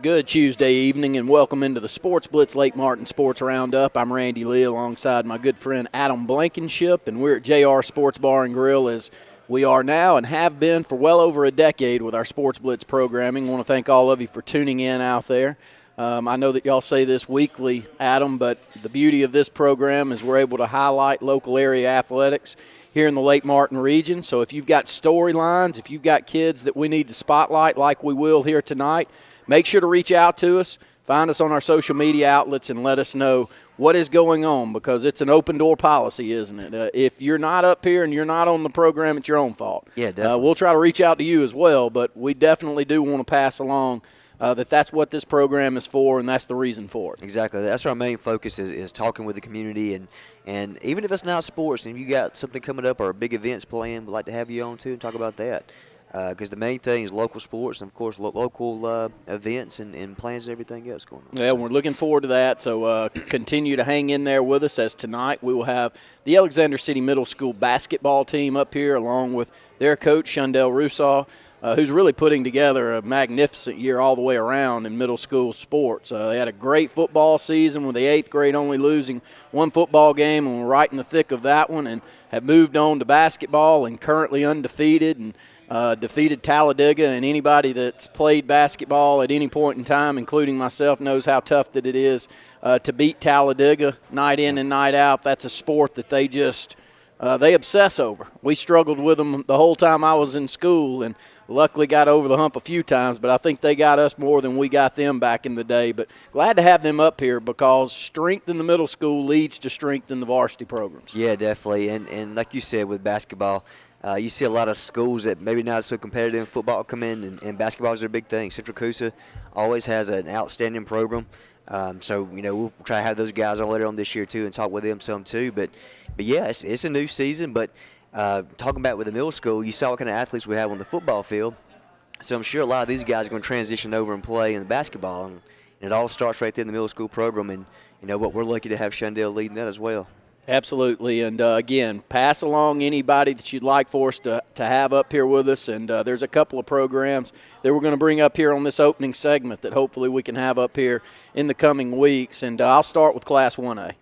Good Tuesday evening and welcome into the Sports Blitz Lake Martin Sports Roundup. I'm Randy Lee alongside my good friend Adam Blankenship, and we're at JR Sports Bar and Grill as we are now and have been for well over a decade with our Sports Blitz programming. I want to thank all of you for tuning in out there. I know that y'all say this weekly, Adam, but the beauty of this program is we're able to highlight local area athletics here in the Lake Martin region. So if you've got storylines, if you've got kids that we need to spotlight like we will here tonight, make sure to reach out to us, find us on our social media outlets, and let us know what is going on, because it's an open-door policy, isn't it? If you're not up here and you're not on the program, it's your own fault. Yeah, definitely. We'll try to reach out to you as well, but we definitely do want to pass along that's what this program is for, and that's the reason for it. Exactly. That's our main focus is talking with the community, and even if it's not sports, and if you got something coming up or big events planned, we'd like to have you on too and talk about that. Because the main thing is local sports and, of course, local events and plans and everything else going on. Yeah, we're looking forward to that. So continue to hang in there with us, as tonight we will have the Alexander City Middle School basketball team up here along with their coach, Shundell Rusaw, who's really putting together a magnificent year all the way around in middle school sports. They had a great football season with the 8th grade only losing one football game, and we're right in the thick of that one, and have moved on to basketball and currently undefeated and defeated Talladega, and anybody that's played basketball at any point in time, including myself, knows how tough that it is to beat Talladega night in and night out. That's a sport that they just they obsess over. We struggled with them the whole time I was in school, and luckily got over the hump a few times, but I think they got us more than we got them back in the day. But glad to have them up here, because strength in the middle school leads to strength in the varsity programs. Yeah, definitely. And like you said, with basketball, you see a lot of schools that maybe not so competitive in football come in, and basketball is their big thing. Central Coosa always has an outstanding program. So, we'll try to have those guys on later on this year too and talk with them some too. But yeah, it's a new season. But talking about with the middle school, you saw what kind of athletes we have on the football field. So I'm sure a lot of these guys are going to transition over and play in the basketball. And it all starts right there in the middle school program. And, what we're lucky to have Shundell leading that as well. Absolutely, and again, pass along anybody that you'd like for us to have up here with us, and there's a couple of programs that we're going to bring up here on this opening segment that hopefully we can have up here in the coming weeks, and I'll start with Class 1A.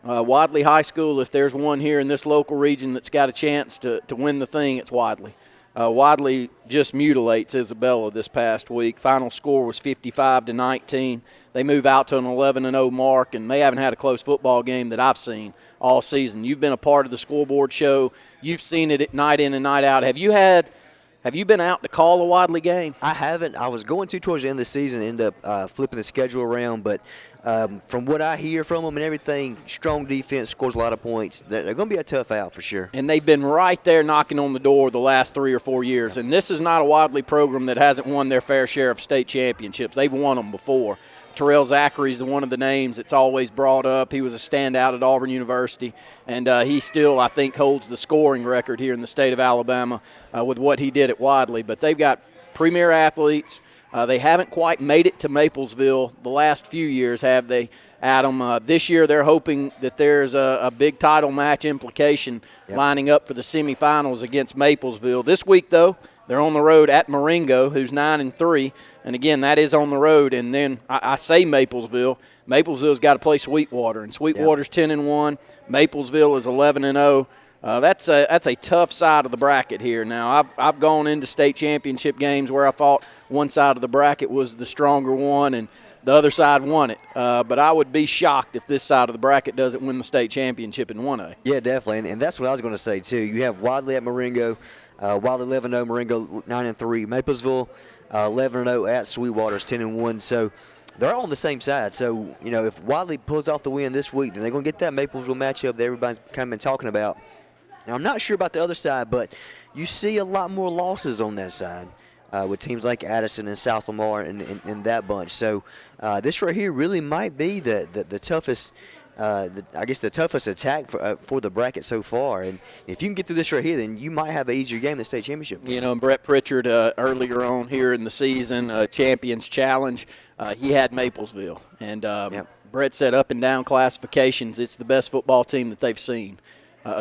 Wadley High School, if there's one here in this local region that's got a chance to win the thing, it's Wadley. Wadley just mutilates Isabella this past week. Final score was 55-19. They move out to an 11-0 mark, and they haven't had a close football game that I've seen all season. You've been a part of the scoreboard show. You've seen it night in and night out. Have you been out to call a Wadley game? I haven't. I was going to towards the end of the season, end up flipping the schedule around, but from what I hear from them and everything, strong defense, scores a lot of points. They're going to be a tough out for sure. And they've been right there knocking on the door the last 3 or 4 years. And this is not a Wadley program that hasn't won their fair share of state championships. They've won them before. Terrell Zachary is one of the names that's always brought up. He was a standout at Auburn University, and he still, I think, holds the scoring record here in the state of Alabama with what he did at Wadley. But they've got premier athletes. They haven't quite made it to Maplesville the last few years, have they, Adam? This year they're hoping that there's a big title match implication lining up for the semifinals against Maplesville. This week, though, they're on the road at Marengo, who's 9-3, and again, that is on the road. And then I say Maplesville. Maplesville's got to play Sweetwater, and Sweetwater's 10-1. Maplesville is 11-0. That's a tough side of the bracket here. Now, I've gone into state championship games where I thought one side of the bracket was the stronger one, and the other side won it. But I would be shocked if this side of the bracket doesn't win the state championship in 1A. Yeah, definitely, and that's what I was going to say too. You have Wadley at Marengo. Wadley 11-0, Marengo 9-3, Maplesville 11-0 at Sweetwater is 10-1. So they're all on the same side. So if Wadley pulls off the win this week, then they're going to get that Maplesville matchup that everybody's kind of been talking about. Now I'm not sure about the other side, but you see a lot more losses on that side with teams like Addison and South Lamar and that bunch. So this right here really might be the toughest. I guess the toughest attack for the bracket so far. And if you can get through this right here, then you might have an easier game in the state championship. And Brett Pritchard earlier on here in the season, Champions Challenge, he had Maplesville. And Brett said up and down classifications, it's the best football team that they've seen.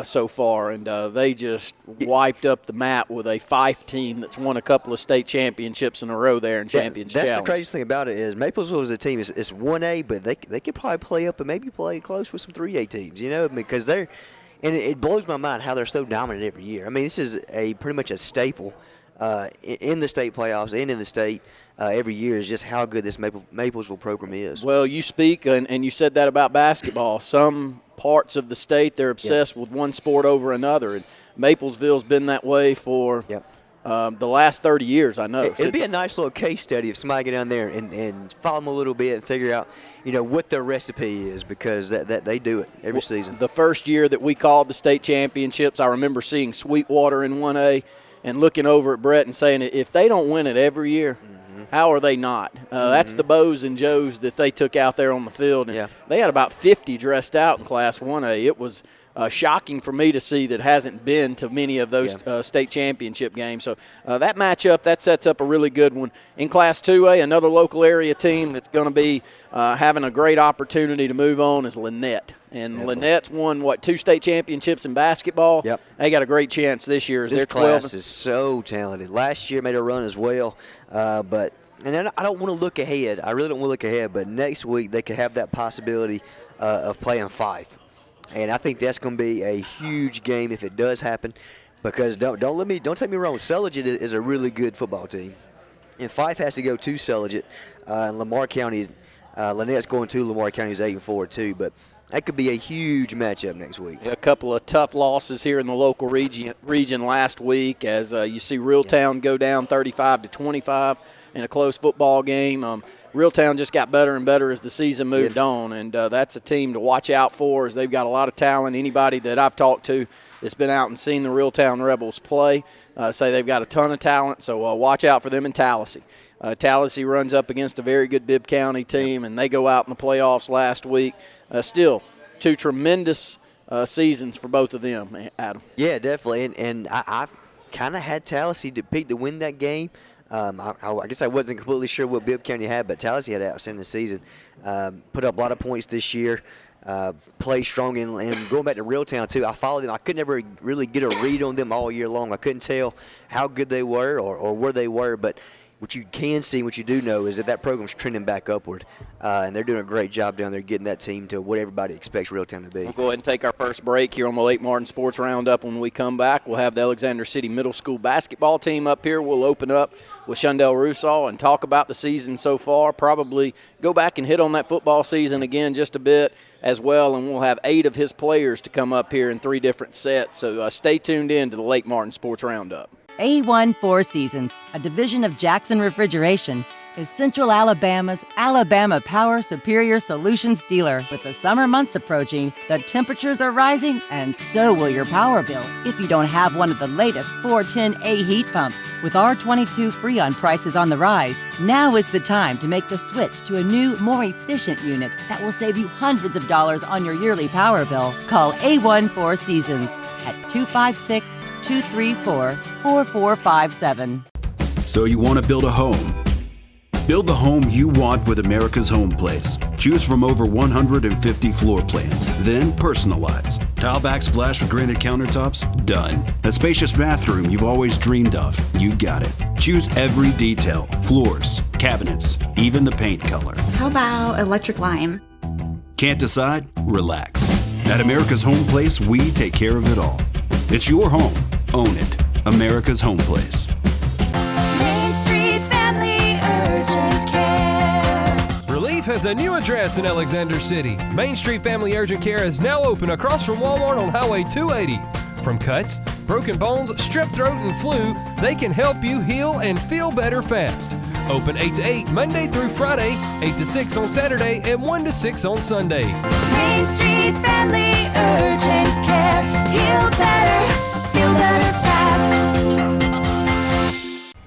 so far, and they just wiped up the map with a Fife team that's won a couple of state championships in a row there in Champions Challenge. That's the crazy thing about it is Maplesville is a team. It's 1A, but they could probably play up and maybe play close with some 3A teams, because they're – and it blows my mind how they're so dominant every year. I mean, this is pretty much a staple in the state playoffs and in the state every year is just how good this Maplesville program is. Well, you speak, and you said that about basketball. Some parts of the state, they're obsessed with one sport over another, and Maplesville's been that way for the last 30 years, I know. It'd be a nice little case study if somebody get down there and follow them a little bit and figure out, what their recipe is, because that they do it every season. The first year that we called the state championships, I remember seeing Sweetwater in 1A and looking over at Brett and saying, if they don't win it every year, how are they not? That's the Bows and Joes that they took out there on the field. And they had about 50 dressed out in Class 1A. It was shocking for me to see that hasn't been to many of those state championship games. So that matchup, that sets up a really good one. In Class 2A, another local area team that's going to be having a great opportunity to move on is Lynette. And Lynette's won, 2 state championships in basketball. Yep. They got a great chance this year. This class is so talented. Last year made a run as well, but I don't want to look ahead. I really don't want to look ahead, but next week they could have that possibility of playing Fife. And I think that's going to be a huge game if it does happen, because don't take me wrong, Sulligent is a really good football team. And Fife has to go to Sulligent. And Lamar County, Lynette's going to Lamar County is 8-4 too, but that could be a huge matchup next week. A couple of tough losses here in the local region last week, as you see Reeltown go down 35-25 in a close football game. Reeltown just got better and better as the season moved on, and that's a team to watch out for, as they've got a lot of talent. Anybody that I've talked to that's been out and seen the Reeltown Rebels play say they've got a ton of talent, so watch out for them in Tallahassee. Tallahassee runs up against a very good Bibb County team, and they go out in the playoffs last week. Still, 2 tremendous seasons for both of them, Adam. Yeah, definitely, and I've kind of had Tallahassee to win that game. I guess I wasn't completely sure what Bibb County had, but Tallahassee had an outstanding season. Put up a lot of points this year. Play strong, and going back to Reeltown too, I followed them. I could never really get a read on them all year long. I couldn't tell how good they were or where they were, but what you can see, what you do know, is that program's trending back upward, and they're doing a great job down there getting that team to what everybody expects Reeltown to be. We'll go ahead and take our first break here on the Lake Martin Sports Roundup. When we come back, we'll have the Alexander City Middle School basketball team up here. We'll open up with Shundell Russaw and talk about the season so far, probably go back and hit on that football season again just a bit as well, and we'll have 8 of his players to come up here in 3 different sets. So stay tuned in to the Lake Martin Sports Roundup. A1 Four Seasons, a division of Jackson Refrigeration, is Central Alabama's Alabama Power Superior Solutions dealer. With the summer months approaching, the temperatures are rising, and so will your power bill if you don't have one of the latest 410A heat pumps. With R22 Freon prices on the rise, now is the time to make the switch to a new, more efficient unit that will save you hundreds of dollars on your yearly power bill. Call A1 Four Seasons at 256-234-4457. So you want to build a home? Build the home you want with America's Home Place. Choose from over 150 floor plans, then personalize. Tile backsplash with granite countertops? Done. A spacious bathroom you've always dreamed of? You got it. Choose every detail, floors, cabinets, even the paint color. How about electric lime? Can't decide? Relax. At America's Home Place, we take care of it all. It's your home. Own it. America's Home Place. Main Street Family Urgent Care. Relief has a new address in Alexander City. Main Street Family Urgent Care is now open across from Walmart on Highway 280. From cuts, broken bones, strep throat, and flu, they can help you heal and feel better fast. Open 8 to 8 Monday through Friday, 8 to 6 on Saturday, and 1 to 6 on Sunday. Main Street Family Urgent Care. Heal better, feel better fast.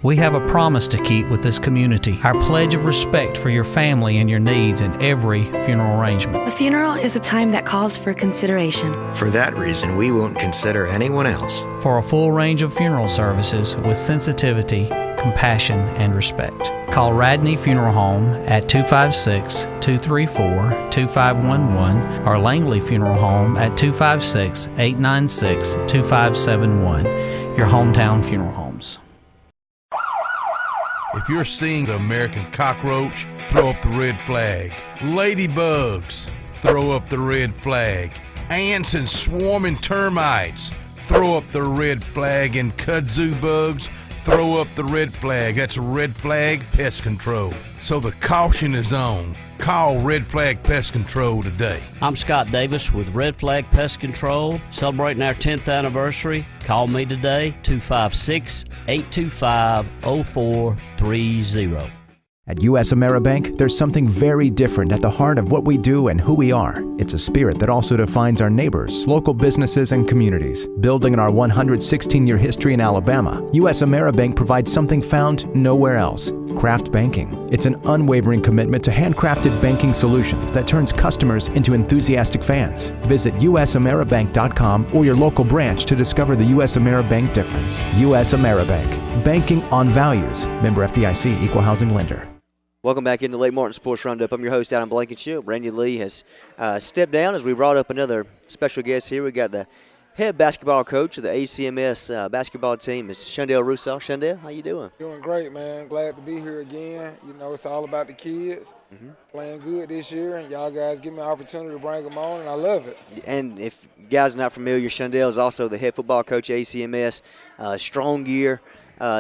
We have a promise to keep with this community, our pledge of respect for your family and your needs in every funeral arrangement. A funeral is a time that calls for consideration. For that reason, we won't consider anyone else. For a full range of funeral services with sensitivity, compassion, and respect, Call Radney Funeral Home at 256-234-2511 or Langley Funeral Home at 256-896-2571. Your hometown funeral homes. If you're seeing the American cockroach, throw up the red flag. Ladybugs, throw up the red flag. Ants and swarming termites, throw up the red flag. And kudzu bugs, throw up the red flag. That's Red Flag Pest Control. So the caution is on. Call Red Flag Pest Control today. I'm Scott Davis with Red Flag Pest Control, celebrating our 10th anniversary. Call me today, 256-825-0430. At U.S. AmeriBank, there's something very different at the heart of what we do and who we are. It's a spirit that also defines our neighbors, local businesses, and communities. Building on our 116-year history in Alabama, U.S. AmeriBank provides something found nowhere else: craft banking. It's an unwavering commitment to handcrafted banking solutions that turns customers into enthusiastic fans. Visit usameribank.com or your local branch to discover the U.S. AmeriBank difference. U.S. AmeriBank. Banking on values. Member FDIC, Equal Housing Lender. Welcome back into Lake Martin Sports Roundup. I'm your host, Adam Blankenship. Randy Lee has stepped down as we brought up another special guest here. We got the head basketball coach of the ACMS basketball team, is Shundell Russo. Shundell, how you doing? Doing great, man. Glad to be here again. You know, it's all about the kids. Playing good this year, and y'all guys give me an opportunity to bring them on, and I love it. And if you guys are not familiar, Shundell is also the head football coach at ACMS. Strong year.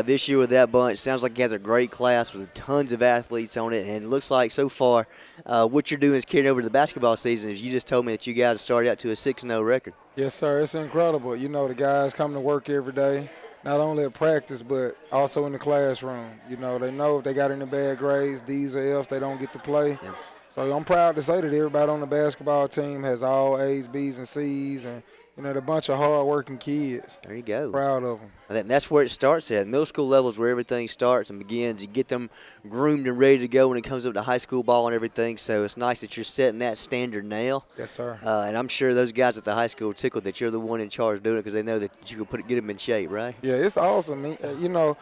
This year with that bunch. Sounds like he has a great class with tons of athletes on it, and it looks like so far what you're doing is carrying over to the basketball season. As you just told me that you guys started out to a 6-0 record. Yes, sir. It's incredible. You know, the guys come to work every day, not only at practice but also in the classroom. You know, they know if they got any bad grades, D's or F's, they don't get to play. Yeah. So I'm proud to say that everybody on the basketball team has all A's, B's, and C's, and you know, they're a bunch of hard-working kids. There you go. Proud of them. And that's where it starts at. Middle school level is where everything starts and begins. You get them groomed and ready to go when it comes up to high school ball and everything. So it's nice that you're setting that standard now. Yes, sir. And I'm sure those guys at the high school are tickled that you're the one in charge of doing it because they know that you can get them in shape, right? Yeah, it's awesome. You know,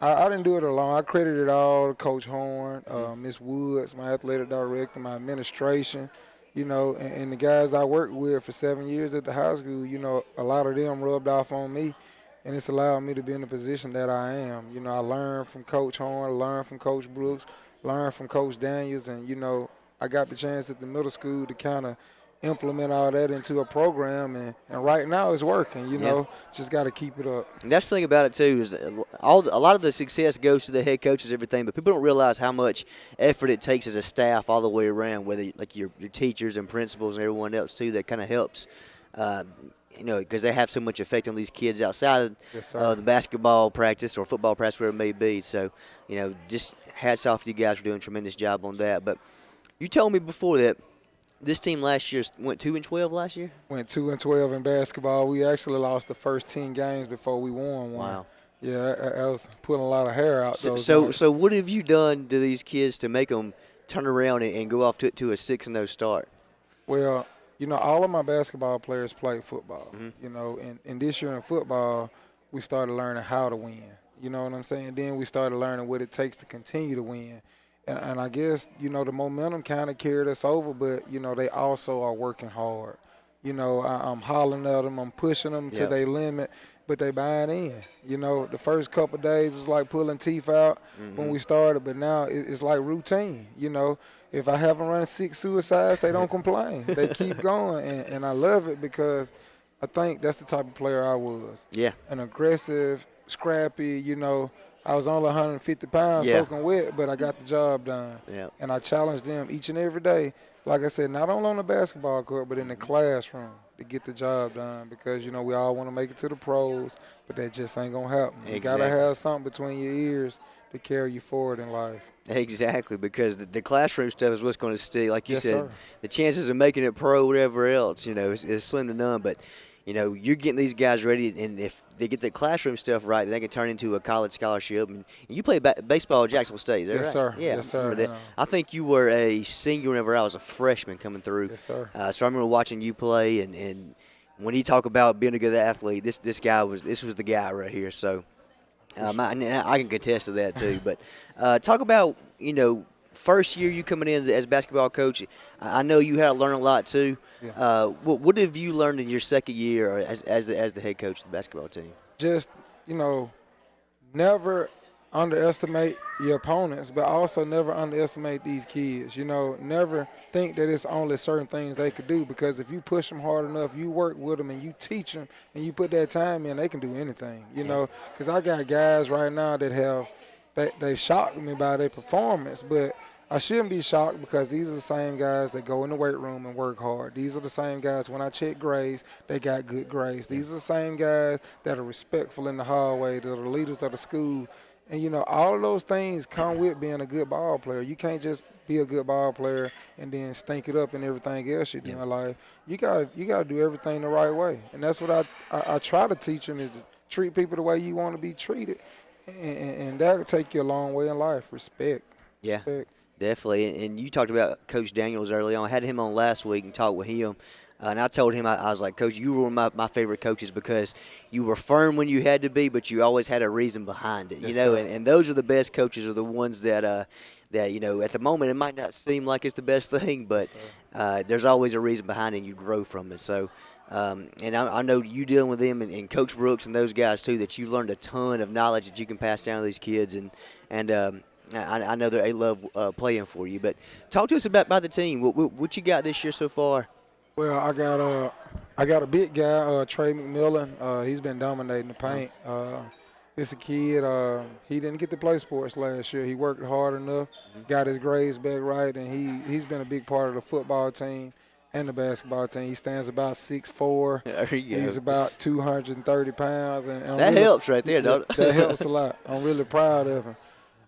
I didn't do it alone. I credited it all to Coach Horn, Miss Woods, my athletic director, my administration. You know, and the guys I worked with for 7 years at the high school, you know, a lot of them rubbed off on me, and it's allowed me to be in the position that I am. You know, I learned from Coach Horn, learned from Coach Brooks, learned from Coach Daniels, and, you know, I got the chance at the middle school to kind of implement all that into a program, and right now it's working, you know. Just got to keep it up. And that's the thing about it, too, is a lot of the success goes to the head coaches and everything, but people don't realize how much effort it takes as a staff all the way around, whether like your teachers and principals and everyone else, too, that kind of helps, you know, because they have so much effect on these kids outside of the basketball practice or football practice, where it may be. So, you know, just hats off to you guys for doing a tremendous job on that. But you told me before that this team last year went 2-12 last year? Went 2-12 in basketball. We actually lost the first 10 games before we won one. Wow. Yeah, I was pulling a lot of hair out. So what have you done to these kids to make them turn around and go off to a 6-0 start? Well, you know, all of my basketball players play football, you know, and this year in football, we started learning how to win. You know what I'm saying? Then we started learning what it takes to continue to win. And I guess, you know, the momentum kind of carried us over, but, you know, they also are working hard. You know, I'm hollering at them, I'm pushing them to their limit, but they buying in. You know, the first couple of days was like pulling teeth out when we started, but now it's like routine. You know, if I haven't run 6 suicides, they don't complain. They keep going, and I love it because I think that's the type of player I was. Yeah. An aggressive, scrappy, you know. I was only 150 pounds soaking wet, but I got the job done. Yeah. And I challenged them each and every day, like I said, not only on the basketball court, but in the classroom to get the job done because, you know, we all want to make it to the pros, but that just ain't going to happen. Exactly. You got to have something between your ears to carry you forward in life. Exactly, because the classroom stuff is what's going to stay. Like you said, sir. The chances of making it pro, whatever else, you know, is slim to none. But, you know, you're getting these guys ready, and if they get the classroom stuff right, they can turn into a college scholarship. And you play baseball at Jacksonville State, is that right? Yes, sir. Yeah, yes, sir. I think you were a senior whenever I was a freshman coming through. Yes, sir. So I remember watching you play, and when you talk about being a good athlete, this was the guy right here. So I can contest to that too. But talk about, first year you coming in as basketball coach. I know you had to learn a lot too. Yeah. What have you learned in your second year as the head coach of the basketball team? Just, never underestimate your opponents, but also never underestimate these kids. Never think that it's only certain things they could do, because if you push them hard enough, you work with them and you teach them and you put that time in, they can do anything, because I got guys right now that they've shocked me by their performance, but I shouldn't be shocked, because these are the same guys that go in the weight room and work hard. These are the same guys, when I check grades, they got good grades. These are the same guys that are respectful in the hallway, that are the leaders of the school. And, all of those things come with being a good ball player. You can't just be a good ball player and then stink it up in everything else you do in life. You gotta do everything the right way. And that's what I try to teach them, is to treat people the way you want to be treated. And that will take you a long way in life. Respect. Yeah. Respect. Definitely, and you talked about Coach Daniels early on. I had him on last week and talked with him, and I told him, I was like, Coach, you were one of my favorite coaches, because you were firm when you had to be, but you always had a reason behind it, and those are the best coaches, are the ones that at the moment it might not seem like it's the best thing, but there's always a reason behind it, and you grow from it. So, and I know you dealing with them and Coach Brooks and those guys too, that you've learned a ton of knowledge that you can pass down to these kids, and I know that they love playing for you. But talk to us about the team. What you got this year so far? Well, I got a big guy, Trey McMillan. He's been dominating the paint. It's a kid. He didn't get to play sports last year. He worked hard enough, got his grades back right, and he's been a big part of the football team and the basketball team. He stands about 6'4". There you go. He's about 230 pounds. And that helps right there, don't it? That helps a lot. I'm really proud of him.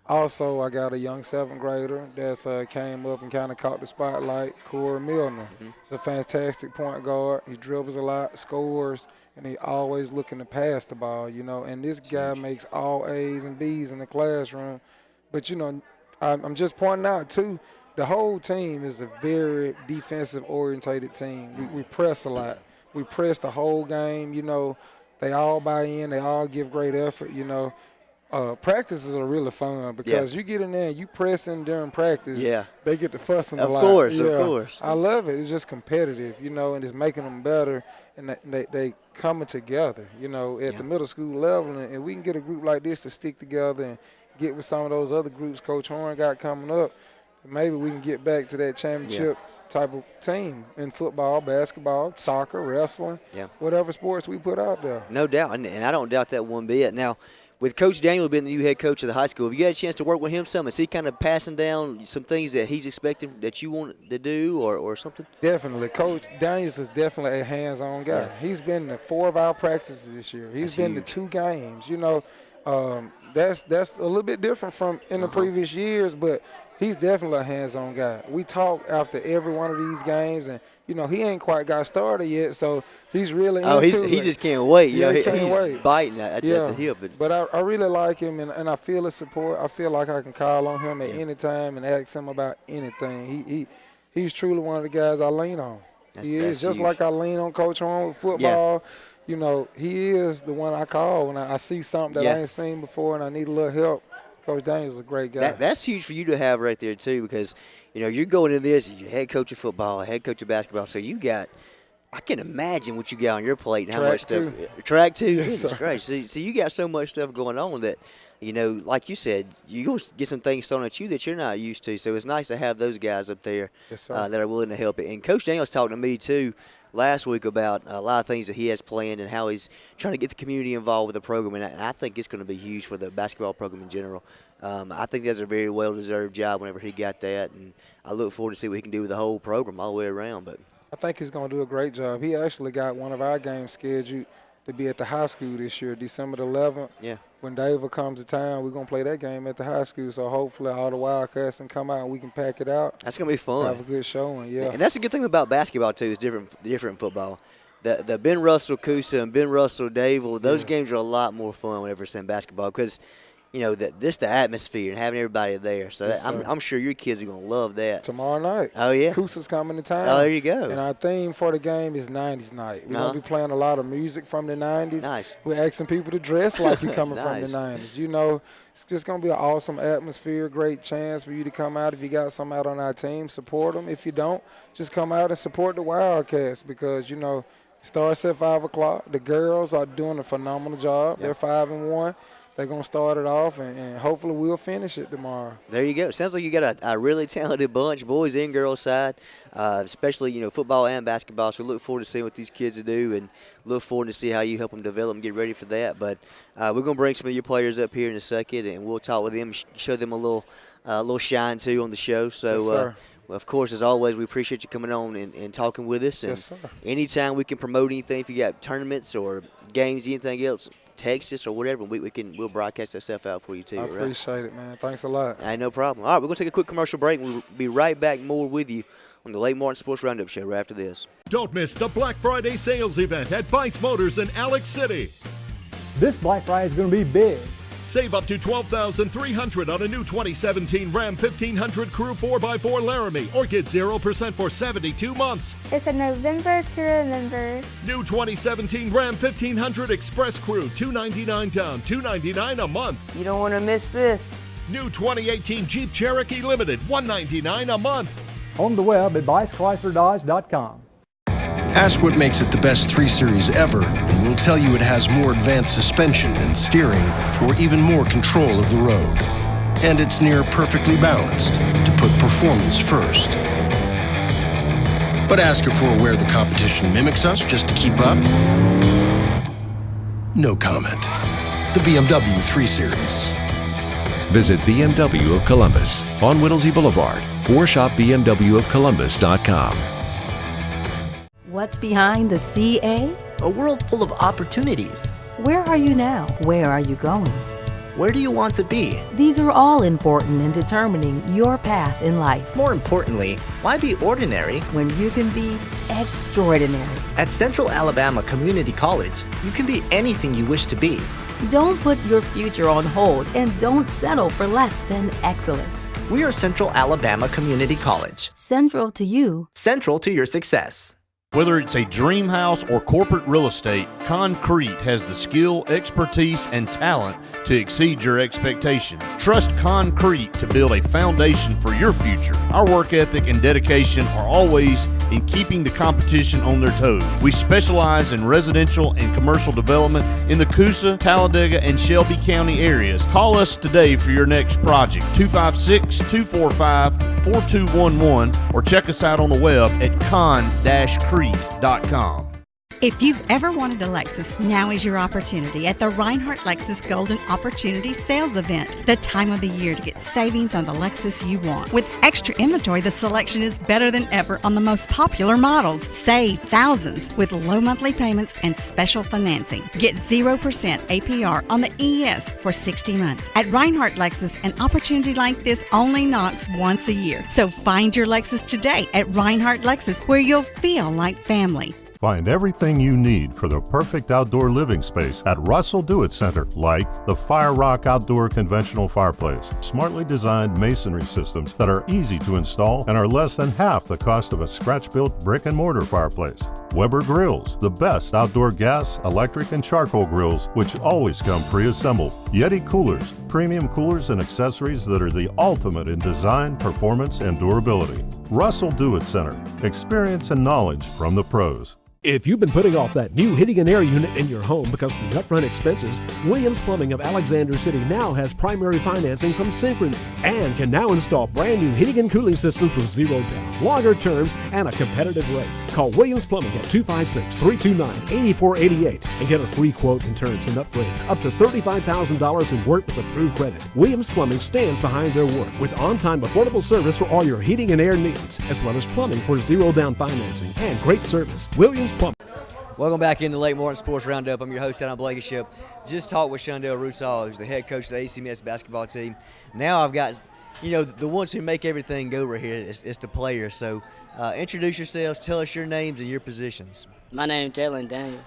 Also, I got a young 7th grader that's came up and kind of caught the spotlight, Corey Milner. He's a fantastic point guard. He dribbles a lot, scores, and he always looking to pass the ball, And this guy makes all A's and B's in the classroom. But, I'm just pointing out, too, the whole team is a very defensive-orientated team. We press a lot. We press the whole game, They all buy in. They all give great effort, Practices are really fun, because you get in there and you pressing during practice. Yeah. They get to fussing a lot. Of course. I love it. It's just competitive, and it's making them better, and they coming together, at the middle school level. And we can get a group like this to stick together and get with some of those other groups Coach Horn got coming up. Maybe we can get back to that championship type of team in football, basketball, soccer, wrestling, whatever sports we put out there. No doubt, and I don't doubt that one bit. Now, with Coach Daniel being the new head coach of the high school, have you had a chance to work with him some? Is he kind of passing down some things that he's expecting that you want to do or something? Definitely. Coach Daniels is definitely a hands-on guy. Yeah. He's been to 4 of our practices this year. He's been to 2 games. That's a little bit different from in the previous years, but he's definitely a hands-on guy. We talk after every one of these games, and, he ain't quite got started yet, so he's really into it. He just can't wait. He he's can't wait. Biting at the hip. But I really like him, and I feel his support. I feel like I can call on him at any time and ask him about anything. He's truly one of the guys I lean on. He is, just like I lean on Coach Horn with football. He is the one I call when I see something that I ain't seen before and I need a little help. Coach Daniels is a great guy. That's huge for you to have right there, too, because, you're going into this, you're head coach of football, head coach of basketball, so you got – I can imagine what you got on your plate and how much stuff – Track, too? Yes, great. So you got so much stuff going on that, like you said, you're going to get some things thrown at you that you're not used to, so it's nice to have those guys up there that are willing to help it. And Coach Daniels talked to me, too, last week about a lot of things that he has planned and how he's trying to get the community involved with the program, and I think it's going to be huge for the basketball program in general. I think that's a very well-deserved job whenever he got that, and I look forward to see what he can do with the whole program all the way around. But I think he's going to do a great job. He actually got one of our games scheduled to be at the high school this year, December the 11th. Yeah. When David comes to town, we're going to play that game at the high school, so hopefully all the Wildcats can come out and we can pack it out. That's going to be fun. Have a good showing, yeah. And that's the good thing about basketball, too, is different football. The Ben Russell, Coosa, and Ben Russell, Dave, those games are a lot more fun whenever it's in basketball because, the atmosphere and having everybody there. So I'm sure your kids are going to love that. Tomorrow night. Oh, yeah. Coosa's coming to town. Oh, there you go. And our theme for the game is 90s night. We're going to be playing a lot of music from the 90s. Nice. We're asking people to dress like you're coming from the Nice. 90s. It's just going to be an awesome atmosphere, great chance for you to come out. If you got some out on our team, support them. If you don't, just come out and support the Wildcats because, it starts at 5 o'clock. The girls are doing a phenomenal job. They're 5-1. They're going to start it off, and hopefully we'll finish it tomorrow. There you go. Sounds like you got a really talented bunch, boys and girls side, especially, football and basketball. So we look forward to seeing what these kids do and look forward to see how you help them develop and get ready for that. But we're going to bring some of your players up here in a second, and we'll talk with them, show them a little shine, too, on the show. So, yes, sir. Well, of course, as always, we appreciate you coming on and talking with us. And yes, sir. Anytime we can promote anything, if you got tournaments or games, anything else, text us or whatever, we'll broadcast that stuff out for you, too. I appreciate it, man. Thanks a lot. Hey, no problem. All right, we're going to take a quick commercial break, and we'll be right back more with you on the Lake Martin Sports Roundup show right after this. Don't miss the Black Friday sales event at Bice Motors in Alex City. This Black Friday is going to be big. Save up to $12,300 on a new 2017 Ram 1500 Crew 4x4 Laramie or get 0% for 72 months. It's a November to remember. New 2017 Ram 1500 Express Crew, $299 down, $299 a month. You don't want to miss this. New 2018 Jeep Cherokee Limited, $199 a month. On the web at BiceChryslerDodge.com. Ask what makes it the best 3 Series ever, and we'll tell you it has more advanced suspension and steering, or even more control of the road. And it's near perfectly balanced to put performance first. But ask if we're aware the competition mimics us just to keep up? No comment. The BMW 3 Series. Visit BMW of Columbus on Whittlesey Boulevard or shop bmwofcolumbus.com. What's behind the CA? A world full of opportunities. Where are you now? Where are you going? Where do you want to be? These are all important in determining your path in life. More importantly, why be ordinary when you can be extraordinary? At Central Alabama Community College, you can be anything you wish to be. Don't put your future on hold and don't settle for less than excellence. We are Central Alabama Community College. Central to you. Central to your success. Whether it's a dream house or corporate real estate, Concrete has the skill, expertise, and talent to exceed your expectations. Trust Concrete to build a foundation for your future. Our work ethic and dedication are always in keeping the competition on their toes. We specialize in residential and commercial development in the Coosa, Talladega, and Shelby County areas. Call us today for your next project, 256-245-4211, or check us out on the web at con-crete.com. If you've ever wanted a Lexus, now is your opportunity at the Reinhardt Lexus Golden Opportunity Sales Event, the time of the year to get savings on the Lexus you want. With extra inventory, the selection is better than ever on the most popular models. Save thousands with low monthly payments and special financing. Get 0% APR on the ES for 60 months. At Reinhardt Lexus, an opportunity like this only knocks once a year. So find your Lexus today at Reinhardt Lexus, where you'll feel like family. Find everything you need for the perfect outdoor living space at Russell Do-It Center, like the Fire Rock Outdoor Conventional Fireplace, smartly designed masonry systems that are easy to install and are less than half the cost of a scratch-built brick and mortar fireplace. Weber Grills, the best outdoor gas, electric, and charcoal grills, which always come pre-assembled. Yeti Coolers, premium coolers and accessories that are the ultimate in design, performance, and durability. Russell Do-It Center, experience and knowledge from the pros. If you've been putting off that new heating and air unit in your home because of the upfront expenses, Williams Plumbing of Alexander City now has primary financing from Synchrony and can now install brand new heating and cooling systems with zero down, longer terms, and a competitive rate. Call Williams Plumbing at 256-329-8488 and get a free quote and terms and upgrade up to $35,000 in work with approved credit. Williams Plumbing stands behind their work with on-time affordable service for all your heating and air needs, as well as plumbing for zero down financing and great service. Williams Plumbing. Welcome back into Lake Martin Sports Roundup. I'm your host, Adam Blankenship. Just talked with Shondell Rusall, who's the head coach of the ACMS basketball team. Now I've got, the ones who make everything go right here is the players. So introduce yourselves, tell us your names and your positions. My name is Jalen Daniel.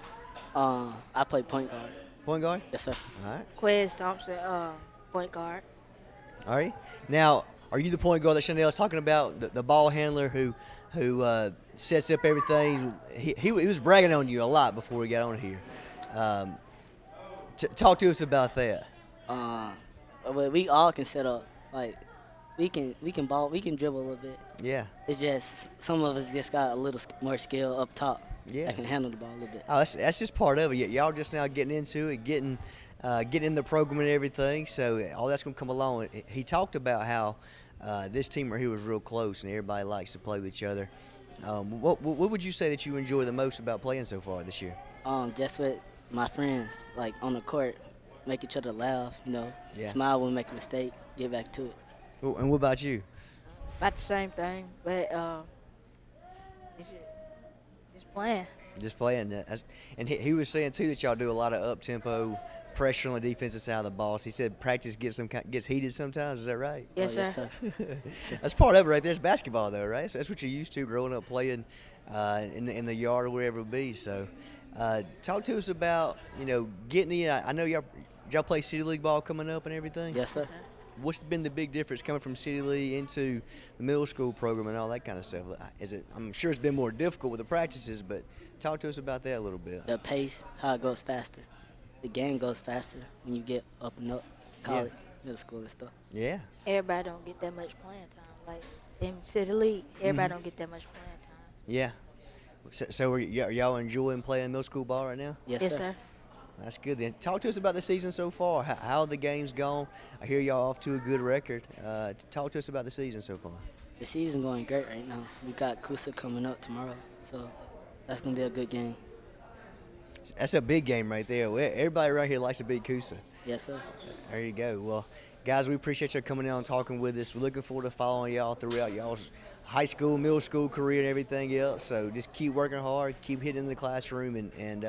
I play point guard. Point guard? Yes, sir. All right. Quez Thompson, Point guard. All right. Now, are you the point guard that Chanel is talking about, the ball handler who sets up everything? He was bragging on you a lot before we got on here. Talk to us about that. But we all can set up. Like, we can ball, we can dribble a little bit. Yeah. It's just some of us just got a little more skill up top. Yeah. That can handle the ball a little bit. Oh, that's just part of it. Y'all just now getting into it, getting in the program and everything. So all that's going to come along. He talked about how this team right here was real close and everybody likes to play with each other. What would you say that you enjoy the most about playing so far this year? Just with my friends, like on the court, make each other laugh, Yeah. smile when we make mistakes, get back to it. Oh, and what about you? About the same thing, but just playing. Just playing. And he was saying, too, that y'all do a lot of up-tempo pressure on the defensive side of the ball. So he said practice gets heated sometimes. Is that right? Yes, sir. That's part of it right there. It's basketball, though, right? So that's what you're used to growing up playing in the yard or wherever it be. So talk to us about, getting in. I know y'all play City League ball coming up and everything? Yes, sir. What's been the big difference coming from City League into the middle school program and all that kind of stuff? I'm sure it's been more difficult with the practices, but talk to us about that a little bit. The pace, how it goes faster. The game goes faster when you get up and up, college, middle school and stuff. Yeah. Everybody don't get that much playing time. Like in City League, everybody don't get that much playing time. Yeah. So are y'all enjoying playing middle school ball right now? Yes, sir. That's good then. Talk to us about the season so far. How the game's gone. I hear y'all off to a good record. Talk to us about the season so far. The season going great right now. We got Kusa coming up tomorrow, so that's going to be a good game. That's a big game right there. Everybody right here likes to beat Kusa. Yes, sir. There you go. Well, guys, we appreciate you coming out and talking with us. We're looking forward to following y'all throughout y'all's high school, middle school career and everything else. So just keep working hard, keep hitting the classroom, and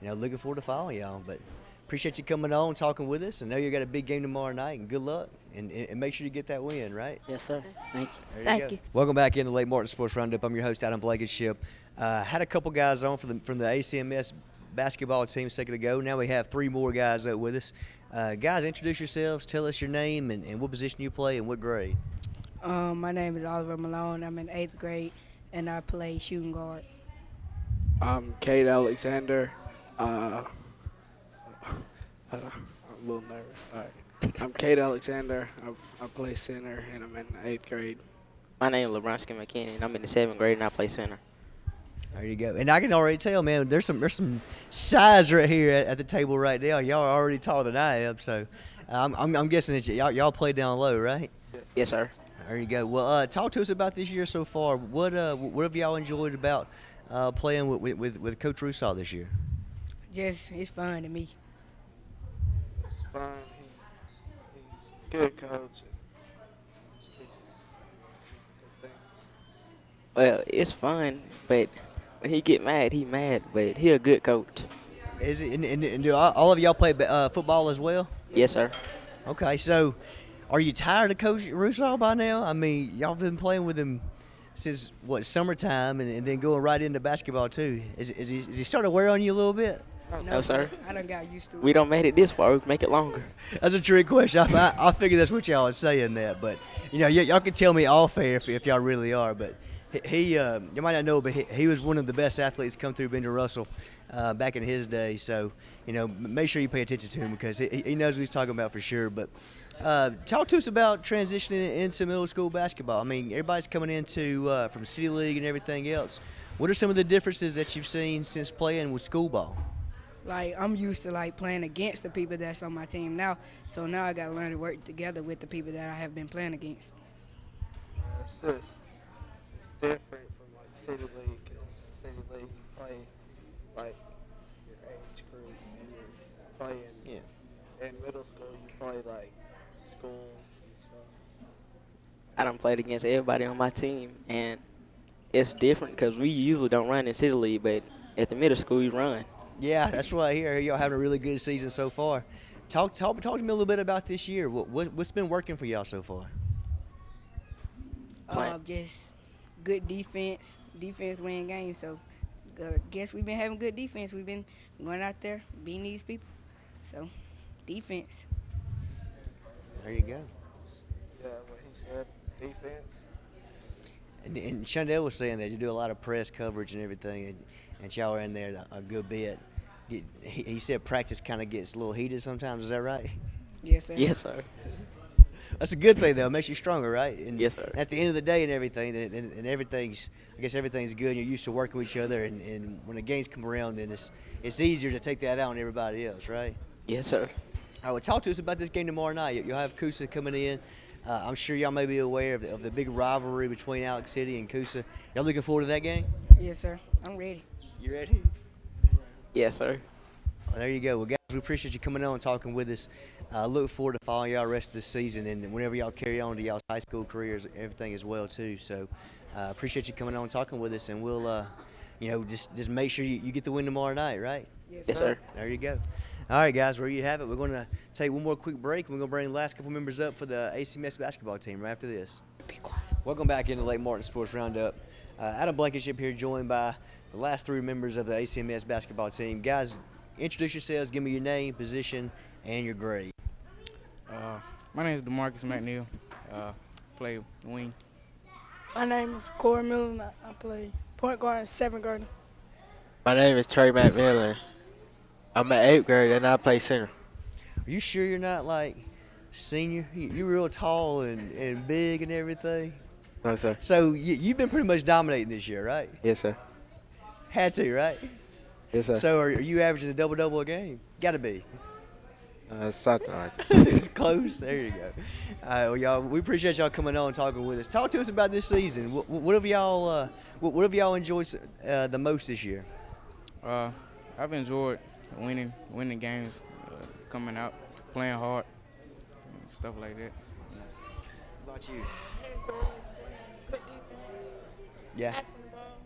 looking forward to following y'all. But appreciate you coming on, talking with us. I know you got a big game tomorrow night, and good luck. And make sure you get that win, right? Yes, sir. Thank you. Thank you. Welcome back into Lake Martin Sports Roundup. I'm your host, Adam Blankenship. Had a couple guys on from the ACMS basketball team a second ago. Now we have three more guys up with us. Guys, introduce yourselves. Tell us your name and what position you play and what grade. My name is Oliver Malone. I'm in 8th grade, and I play shooting guard. I'm Cade Alexander. I'm a little nervous. All right. I'm Cade Alexander. I play center, and I'm in 8th grade. My name is LeBronski McKinney, and I'm in the 7th grade, and I play center. There you go. And I can already tell, man, there's some size right here at the table right now. Y'all are already taller than I am, so I'm guessing that y'all play down low, right? Yes, sir. There you go. Well, talk to us about this year so far. What have y'all enjoyed about playing with Coach Rusaw this year? Just, it's fun to me. It's fun. He's a good coach. And just teaches good things. Well, it's fun, but when he get mad, he mad. But he a good coach. Is it? And do all of y'all play football as well? Yes, sir. Okay, so are you tired of Coach Rusaw by now? I mean, y'all been playing with him since summertime, and then going right into basketball too. Is he starting to wear on you a little bit? No, sir. I done got used to it. We don't make it this far. We can make it longer. That's a trick question. I figure that's what y'all are saying that, but y'all can tell me off air if y'all really are. But he you might not know, but he was one of the best athletes to come through Benjamin Russell back in his day. So make sure you pay attention to him because he knows what he's talking about for sure. But talk to us about transitioning into middle school basketball. I mean, everybody's coming into from City League and everything else. What are some of the differences that you've seen since playing with school ball? Like, I'm used to, playing against the people that's on my team now. So now I got to learn to work together with the people that I have been playing against. It's just different from, City League, because City League, you play, your age group, and you're playing. Yeah. In middle school, you play, schools and stuff. I done played against everybody on my team, and it's different because we usually don't run in City League, but at the middle school, you run. Yeah, that's what I hear. Y'all having a really good season so far. Talk to me a little bit about this year. What's been working for y'all so far? Just good defense. Defense win games. So, guess we've been having good defense. We've been going out there beating these people. So, defense. There you go. Yeah, what he said, defense. And Shundell was saying that you do a lot of press coverage and everything, and y'all are in there a good bit. He said practice kind of gets a little heated sometimes. Is that right? Yes, sir. Yes, sir. That's a good thing, though. It makes you stronger, right? And yes, sir. At the end of the day and everything, and everything's, I guess everything's good. And you're used to working with each other, and when the games come around, then it's easier to take that out on everybody else, right? Yes, sir. All right, well, talk to us about this game tomorrow night. You'll have Coosa coming in. I'm sure y'all may be aware of the big rivalry between Alex City and Coosa. Y'all looking forward to that game? Yes, sir. I'm ready. You ready? Yes, sir. Well, there you go. Well, guys, we appreciate you coming on and talking with us. Look forward to following y'all the rest of the season and whenever y'all carry on to y'all's high school careers, everything as well, too. So appreciate you coming on and talking with us, and we'll, just make sure you get the win tomorrow night, right? Yes, sir. There you go. All right, guys, there you have it. We're going to take one more quick break, and we're going to bring the last couple members up for the ACMS basketball team right after this. Be quiet. Welcome back into Lake Martin Sports Roundup. Adam Blankenship here, joined by the last three members of the ACMS basketball team. Guys, introduce yourselves. Give me your name, position, and your grade. My name is DeMarcus McNeil. Play wing. My name is Corey Miller, and I play point guard and 7th grade. My name is Trey McMillan. I'm at 8th grade and I play center. Are you sure you're not like senior? You're real tall and big and everything. No, sir. So you've been pretty much dominating this year, right? Yes, sir. Had to, right? Yes, sir. So are you averaging a double-double a game? Got to be. Something like that. It's close. There you go. All right, well, y'all, we appreciate y'all coming on and talking with us. Talk to us about this season. What have y'all enjoyed the most this year? I've enjoyed winning games, coming out, playing hard, and stuff like that. What about you? Good defense. Yeah. Passing the ball.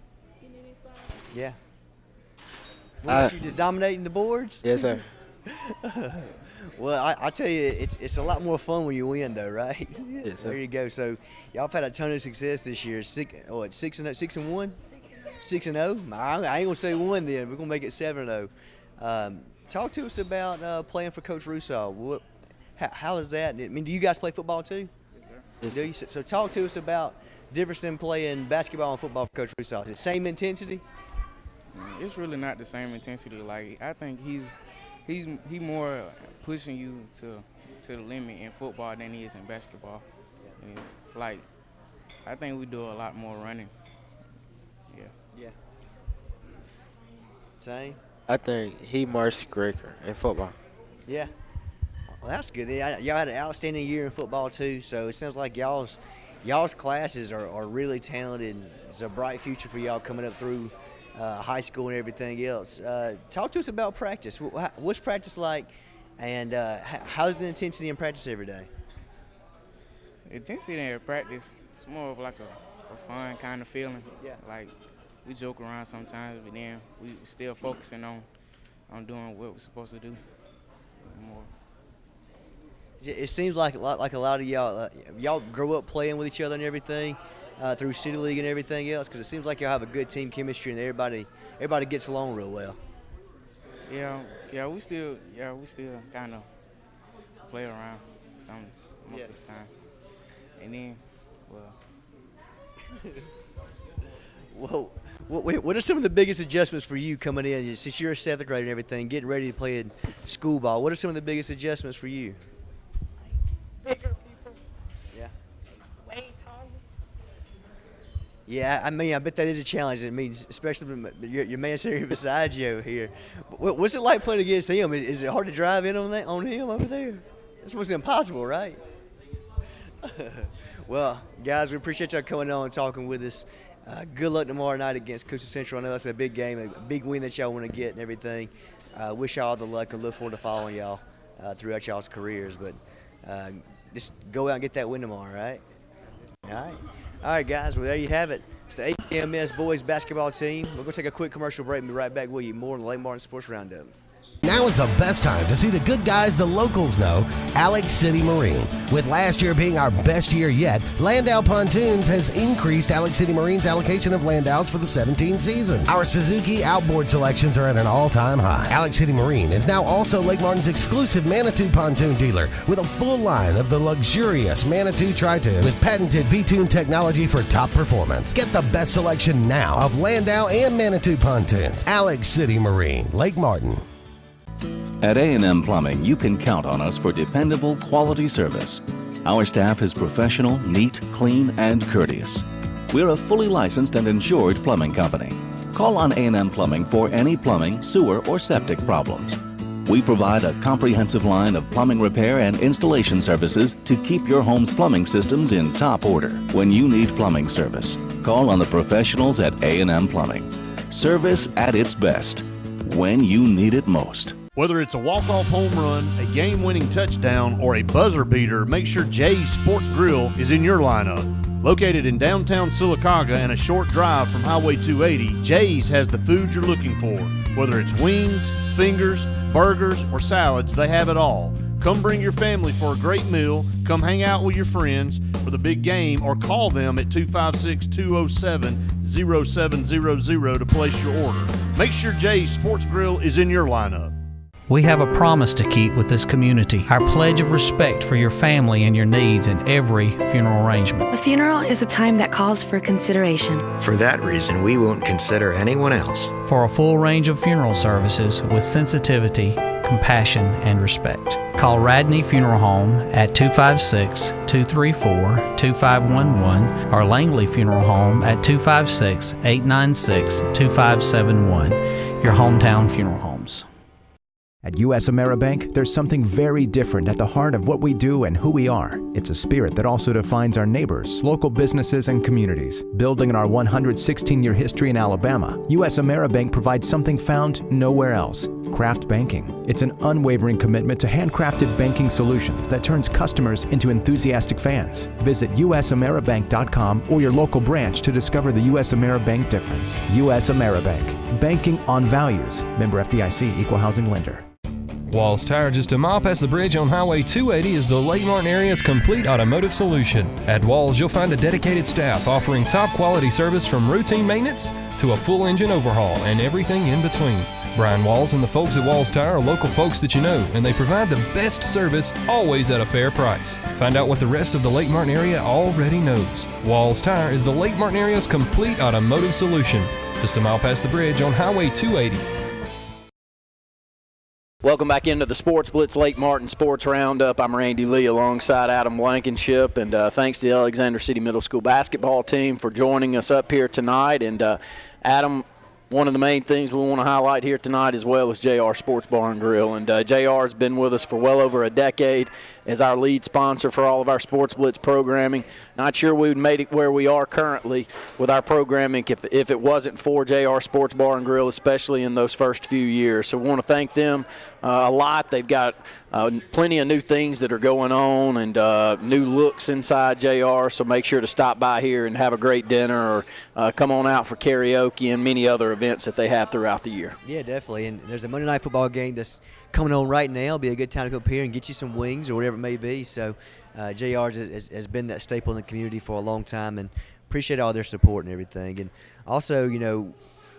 Getting inside. Yeah. What about you, just dominating the boards? Yes, sir. Well, I tell you, it's a lot more fun when you win, though, right? Yes, sir. There you go. So y'all have had a ton of success this year. 6-1, 6-0. I ain't gonna say 1 then. We're gonna make it 7-0. Talk to us about playing for Coach Russo. How is that? I mean, do you guys play football too? Yes, sir. Do you? So talk to us about difference in playing basketball and football for Coach Russo. Is it same intensity? It's really not the same intensity. Like, I think he more pushing you to the limit in football than he is in basketball. And it's like, I think we do a lot more running. Yeah. Yeah. Same. I think he more striker in football. Yeah. Well, that's good. Y'all had an outstanding year in football too, so it sounds like y'all's classes are really talented. It's a bright future for y'all coming up through high school and everything else. Talk to us about practice. What's practice like, and how's the intensity in practice every day? Intensity in practice, it's more of like a fun kind of feeling. Yeah. Like, we joke around sometimes, but then we still focusing on doing what we're supposed to do more. It seems like a lot of y'all grow up playing with each other and everything through City League and everything else, because it seems like y'all have a good team chemistry and everybody gets along real well. Yeah, we still kind of play around most of the time, and then Well, what are some of the biggest adjustments for you coming in since you're a 7th grade and everything, getting ready to play in school ball? What are some of the biggest adjustments for you? Bigger people. Yeah. Way taller. Yeah, I mean, I bet that is a challenge. I mean, especially your man sitting beside you here. What's it like playing against him? Is it hard to drive in on him over there? It's almost impossible, right? Well, guys, we appreciate y'all coming on and talking with us. Good luck tomorrow night against Coosa Central. I know that's a big game, a big win that y'all want to get and everything. Wish y'all all the luck and look forward to following y'all throughout y'all's careers. But just go out and get that win tomorrow, right? All right, guys. Well, there you have it. It's the ACMS boys basketball team. We're going to take a quick commercial break and be right back with you. More on the Lake Martin Sports Roundup. Now is the best time to see the good guys the locals know, Alex City Marine. With last year being our best year yet, Landau Pontoons has increased Alex City Marine's allocation of Landaus for the 17 season. Our Suzuki outboard selections are at an all-time high. Alex City Marine is now also Lake Martin's exclusive Manitou pontoon dealer with a full line of the luxurious Manitou Tri-Tubes with patented V-Tune technology for top performance. Get the best selection now of Landau and Manitou pontoons. Alex City Marine, Lake Martin. At A&M Plumbing, you can count on us for dependable, quality service. Our staff is professional, neat, clean, and courteous. We're a fully licensed and insured plumbing company. Call on A&M Plumbing for any plumbing, sewer, or septic problems. We provide a comprehensive line of plumbing repair and installation services to keep your home's plumbing systems in top order. When you need plumbing service, call on the professionals at A&M Plumbing. Service at its best, when you need it most. Whether it's a walk-off home run, a game-winning touchdown, or a buzzer beater, make sure Jay's Sports Grill is in your lineup. Located in downtown Sylacauga and a short drive from Highway 280, Jay's has the food you're looking for. Whether it's wings, fingers, burgers, or salads, they have it all. Come bring your family for a great meal, come hang out with your friends for the big game, or call them at 256-207-0700 to place your order. Make sure Jay's Sports Grill is in your lineup. We have a promise to keep with this community, our pledge of respect for your family and your needs in every funeral arrangement. A funeral is a time that calls for consideration. For that reason, we won't consider anyone else. For a full range of funeral services with sensitivity, compassion, and respect, call Radney Funeral Home at 256-234-2511 or Langley Funeral Home at 256-896-2571. Your hometown funeral homes. At U.S. AmeriBank, there's something very different at the heart of what we do and who we are. It's a spirit that also defines our neighbors, local businesses, and communities. Building on our 116-year history in Alabama, U.S. AmeriBank provides something found nowhere else: craft banking. It's an unwavering commitment to handcrafted banking solutions that turns customers into enthusiastic fans. Visit usameribank.com or your local branch to discover the U.S. AmeriBank difference. U.S. AmeriBank. Banking on values. Member FDIC, Equal Housing Lender. Walls Tire, just a mile past the bridge on Highway 280, is the Lake Martin area's complete automotive solution. At Walls, you'll find a dedicated staff offering top quality service from routine maintenance to a full engine overhaul and everything in between. Brian Walls and the folks at Walls Tire are local folks that you know, and they provide the best service, always at a fair price. Find out what the rest of the Lake Martin area already knows. Walls Tire is the Lake Martin area's complete automotive solution. Just a mile past the bridge on Highway 280. Welcome back into the Sports Blitz Lake Martin Sports Roundup. I'm Randy Lee alongside Adam Blankenship, and thanks to the Alexander City Middle School basketball team for joining us up here tonight. And Adam, one of the main things we want to highlight here tonight as well is JR Sports Bar and Grill. And JR has been with us for well over a decade as our lead sponsor for all of our Sports Blitz programming. Not sure we would made it where we are currently with our programming if it wasn't for JR Sports Bar and Grill, especially in those first few years. So we want to thank them a lot. They've got plenty of new things that are going on and new looks inside JR, so make sure to stop by here and have a great dinner or come on out for karaoke and many other events that they have throughout the year. Yeah, definitely. And there's a Monday night football game that's coming on right now. It'll be a good time to come up here and get you some wings or whatever it may be. So JR has been that staple in the community for a long time, and appreciate all their support and everything. And also,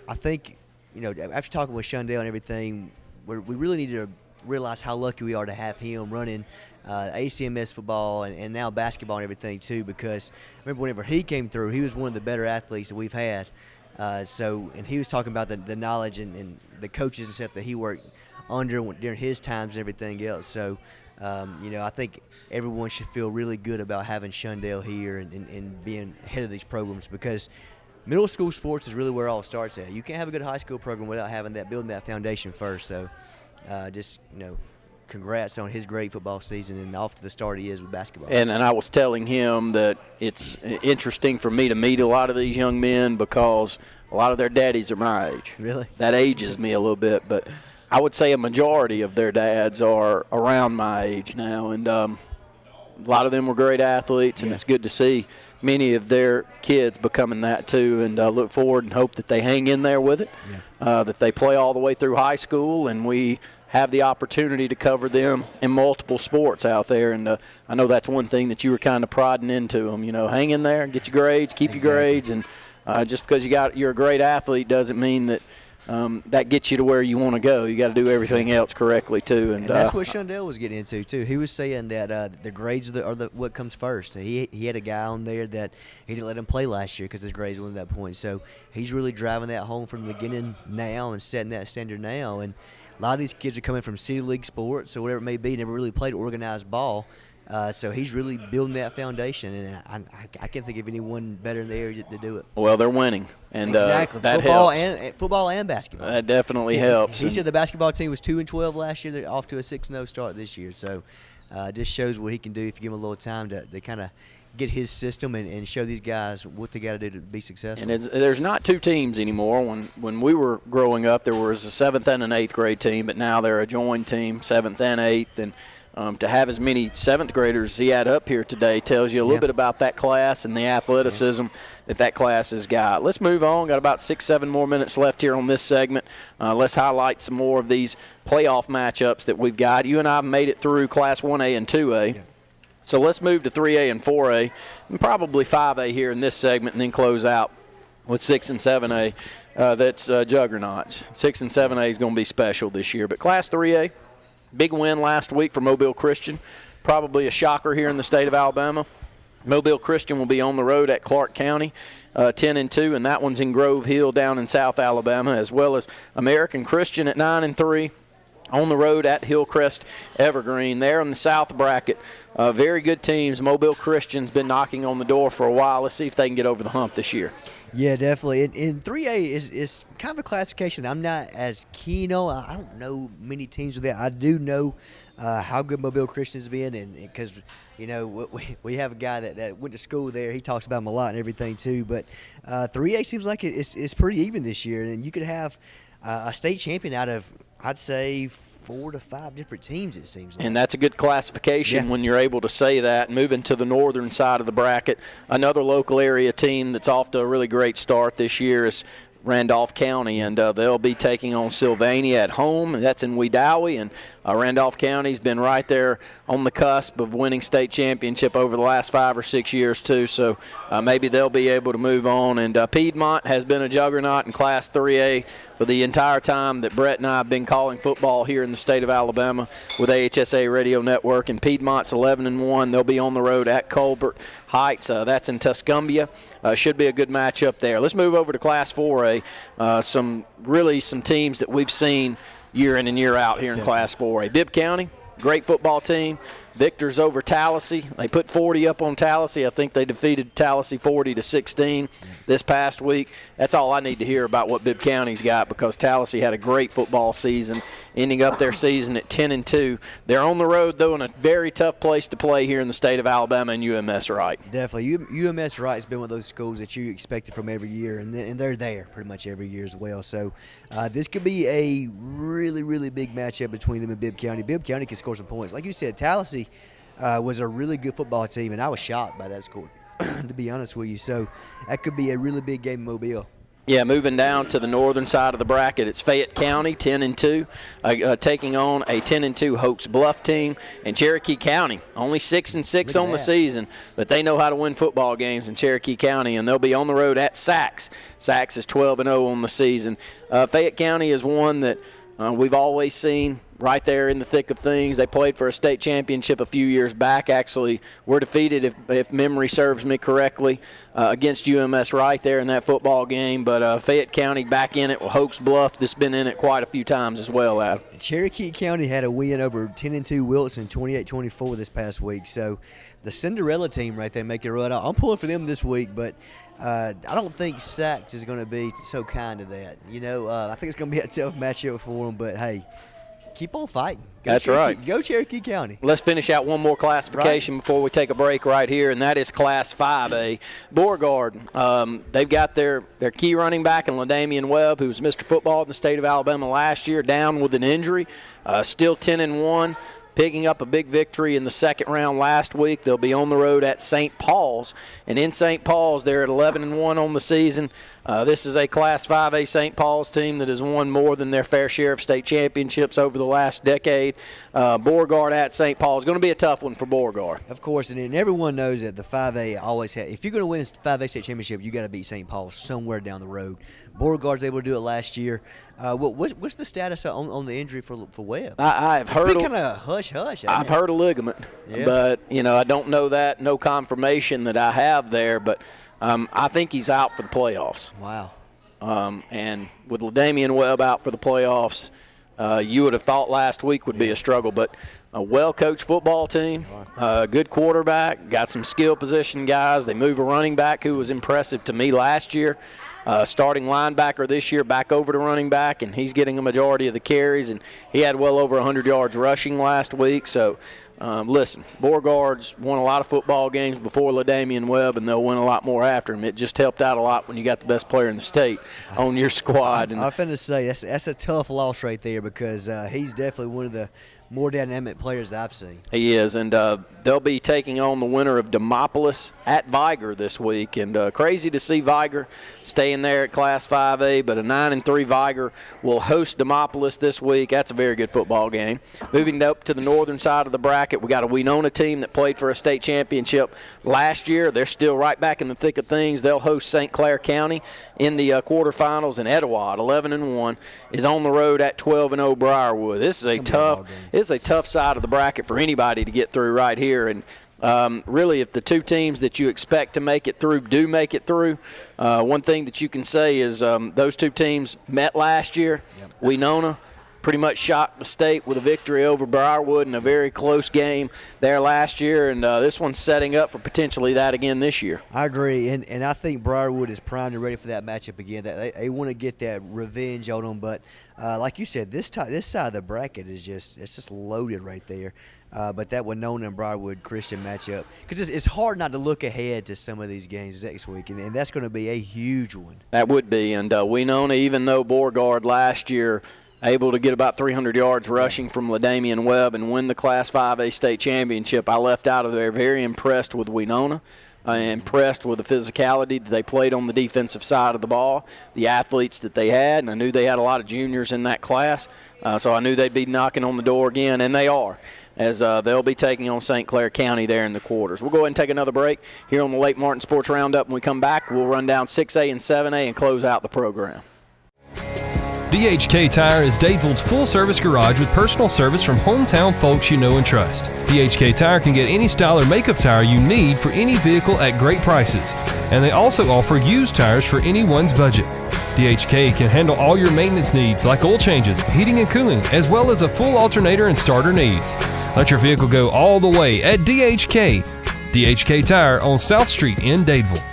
I think, after talking with Shundell and everything, we really need to realize how lucky we are to have him running ACMS football and now basketball and everything too, because I remember whenever he came through, he was one of the better athletes that we've had. And he was talking about the knowledge and the coaches and stuff that he worked under during his times and everything else. So, I think everyone should feel really good about having Shundell here and being head of these programs, because middle school sports is really where it all starts at. You can't have a good high school program without building that foundation first. So, congrats on his great football season and off to the start he is with basketball. And I was telling him that it's interesting for me to meet a lot of these young men because a lot of their daddies are my age. Really? That ages me a little bit, but I would say a majority of their dads are around my age now, and a lot of them were great athletes, and it's good to see many of their kids becoming that too, and I look forward and hope that they hang in there with it, that they play all the way through high school, and we have the opportunity to cover them in multiple sports out there. And I know that's one thing that you were kind of prodding into them. Hang in there, get your grades, keep your grades, and just because you're a great athlete doesn't mean that that gets you to where you want to go. You got to do everything else correctly too. And that's what Shundell was getting into too. He was saying that the grades are what comes first. He had a guy on there that he didn't let him play last year because his grades weren't at that point. So he's really driving that home from the beginning now and setting that standard now. And a lot of these kids are coming from city league sports or whatever it may be, never really played organized ball. So he's really building that foundation, and I can't think of anyone better in the area to do it. Well, they're winning, and exactly. That Football and basketball. That definitely helps. He said the basketball team was 2-12 last year. They're off to a 6-0 start this year. So it just shows what he can do if you give him a little time to kind of get his system and show these guys what they got to do to be successful. And there's not two teams anymore. When we were growing up, there was a 7th and an 8th grade team, but now they're a joined team, 7th and 8th, and to have as many 7th graders as he had up here today tells you a little bit about that class and the athleticism that class has got. Let's move on. Got about 6-7 more minutes left here on this segment. Let's highlight some more of these playoff matchups that we've got. You and I have made it through Class 1A and 2A. Yeah. So let's move to 3A and 4A and probably 5A here in this segment and then close out with 6 and 7A. That's juggernauts. 6 and 7A is going to be special this year. But Class 3A, big win last week for Mobile Christian. Probably a shocker here in the state of Alabama. Mobile Christian will be on the road at Clark County, 10-2, and that one's in Grove Hill down in South Alabama, as well as American Christian at 9-3 on the road at Hillcrest Evergreen. There in the South bracket, very good teams. Mobile Christian's been knocking on the door for a while. Let's see if they can get over the hump this year. Yeah, definitely. In 3A is kind of a classification I'm not as keen on. I don't know many teams with that. I do know how good Mobile Christian's been, and because we have a guy that went to school there. He talks about them a lot and everything too. But 3A seems like it's pretty even this year, and you could have a state champion out of, I'd say, 4 to 5 different teams, it seems like. And that's a good classification when you're able to say that. Moving to the northern side of the bracket, another local area team that's off to a really great start this year is Randolph County, and they'll be taking on Sylvania at home. That's in Wedowee, and Randolph County's been right there on the cusp of winning state championship over the last 5 or 6 years too, so maybe they'll be able to move on. And Piedmont has been a juggernaut in Class 3A for the entire time that Brett and I have been calling football here in the state of Alabama with AHSA Radio Network, and Piedmont's 11-1. They'll be on the road at Colbert Heights. That's in Tuscumbia. Should be a good matchup there. Let's move over to Class 4A. Some teams that we've seen year in and year out here in Class 4A. Bibb County, great football team. Victors over Tallahassee. They put 40 up on Tallahassee. I think they defeated Tallahassee 40-16 this past week. That's all I need to hear about what Bibb County's got, because Tallahassee had a great football season, ending up their season at 10-2. They're on the road, though, in a very tough place to play here in the state of Alabama, and UMS Wright. Definitely. UMS Wright has been one of those schools that you expected from every year, and they're there pretty much every year as well. So this could be a really, really big matchup between them and Bibb County. Bibb County can score some points. Like you said, Tallahassee was a really good football team, and I was shocked by that score, to be honest with you. So that could be a really big game in Mobile. Yeah, moving down to the northern side of the bracket, it's Fayette County, 10-2, taking on a 10-2 Hoax Bluff team, and Cherokee County, only 6-6 on the season, but they know how to win football games in Cherokee County, and they'll be on the road at Sachs. Sachs is 12-0 on the season. Fayette County is one that we've always seen right there in the thick of things. They played for a state championship a few years back. Actually, were defeated, if memory serves me correctly, against UMS right there in that football game. But Fayette County back in it with Hoax Bluff, that's been in it quite a few times as well, Adam. Cherokee County had a win over 10-2 Wilson, 28-24 this past week. So the Cinderella team right there make it run out. I'm pulling for them this week, but I don't think Sachs is going to be so kind to that. I think it's going to be a tough matchup for them, but hey, keep on fighting. That's right. Go Cherokee County. Let's finish out one more classification before we take a break right here, and that is Class 5A. Beauregard, they've got their key running back in LaDamian Webb, who was Mr. Football in the state of Alabama last year, down with an injury. Still 10-1. picking up a big victory in the second round last week. They'll be on the road at St. Paul's. And in St. Paul's, they're at 11-1 on the season. This is a Class 5A St. Paul's team that has won more than their fair share of state championships over the last decade. Beauregard at St. Paul's. Going to be a tough one for Beauregard. Of course, and everyone knows that the 5A always has. If you're going to win a 5A state championship, you got to beat St. Paul's somewhere down the road. Beauregard's able to do it last year. What's the status on the injury for Webb? I've heard kind of hush. I've heard a ligament, but I don't know that. No confirmation that I have there, but I think he's out for the playoffs. Wow. And with LaDamian Webb out for the playoffs, you would have thought last week would be a struggle, but a well-coached football team, good quarterback, got some skill position guys. They move a running back who was impressive to me last year. Starting linebacker this year back over to running back, and he's getting a majority of the carries, and he had well over 100 yards rushing last week. So, listen, Beauregard's won a lot of football games before LaDamian Webb, and they'll win a lot more after him. It just helped out a lot when you got the best player in the state on your squad. I'm finna say that's a tough loss right there because he's definitely one of the more dynamic players that I've seen. He is, and they'll be taking on the winner of Demopolis at Viger this week. And crazy to see Viger staying there at Class 5A, but a 9-3 Viger will host Demopolis this week. That's a very good football game. Moving up to the northern side of the bracket, we got a Winona team that played for a state championship last year. They're still right back in the thick of things. They'll host St. Clair County in the quarterfinals, and Etowah, 11-1, is on the road at 12-0 Briarwood. This is a tough side of the bracket for anybody to get through right here. And really, if the two teams that you expect to make it through do make it through, one thing that you can say is those two teams met last year. Yep. Winona pretty much shocked the state with a victory over Briarwood in a very close game there last year, and this one's setting up for potentially that again this year. I agree, and I think Briarwood is primed and ready for that matchup again. That they want to get that revenge on them, but like you said, this side of the bracket is just loaded right there. But that Winona and Briarwood Christian matchup, because it's hard not to look ahead to some of these games next week, and that's going to be a huge one. That would be, and Winona, even though Beauregard last year able to get about 300 yards rushing from LaDamian Webb and win the Class 5A state championship, I left out of there very impressed with Winona. Impressed with the physicality that they played on the defensive side of the ball, the athletes that they had, and I knew they had a lot of juniors in that class, so I knew they'd be knocking on the door again, and they are, as they'll be taking on St. Clair County there in the quarters. We'll go ahead and take another break here on the Lake Martin Sports Roundup. When we come back, we'll run down 6A and 7A and close out the program. DHK Tire is Dadeville's full-service garage with personal service from hometown folks you know and trust. DHK Tire can get any style or make of tire you need for any vehicle at great prices. And they also offer used tires for anyone's budget. DHK can handle all your maintenance needs like oil changes, heating and cooling, as well as a full alternator and starter needs. Let your vehicle go all the way at DHK. DHK Tire on South Street in Dadeville.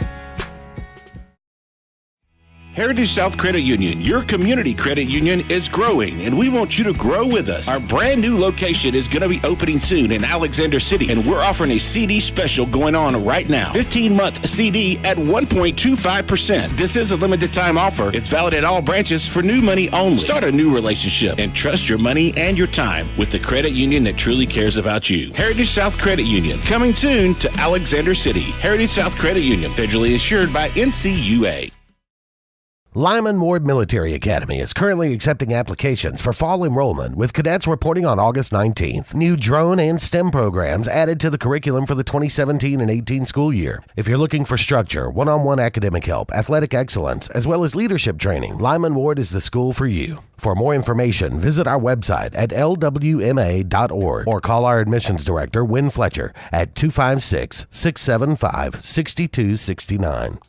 Heritage South Credit Union, your community credit union, is growing, and we want you to grow with us. Our brand new location is going to be opening soon in Alexander City, and we're offering a CD special going on right now. 15-month CD at 1.25%. This is a limited time offer. It's valid at all branches for new money only. Start a new relationship and trust your money and your time with the credit union that truly cares about you. Heritage South Credit Union, coming soon to Alexander City. Heritage South Credit Union, federally insured by NCUA. Lyman Ward Military Academy is currently accepting applications for fall enrollment, with cadets reporting on August 19th. New drone and STEM programs added to the curriculum for the 2017 and 18 school year. If you're looking for structure, one-on-one academic help, athletic excellence, as well as leadership training, Lyman Ward is the school for you. For more information, visit our website at lwma.org or call our admissions director, Wynn Fletcher, at 256-675-6269.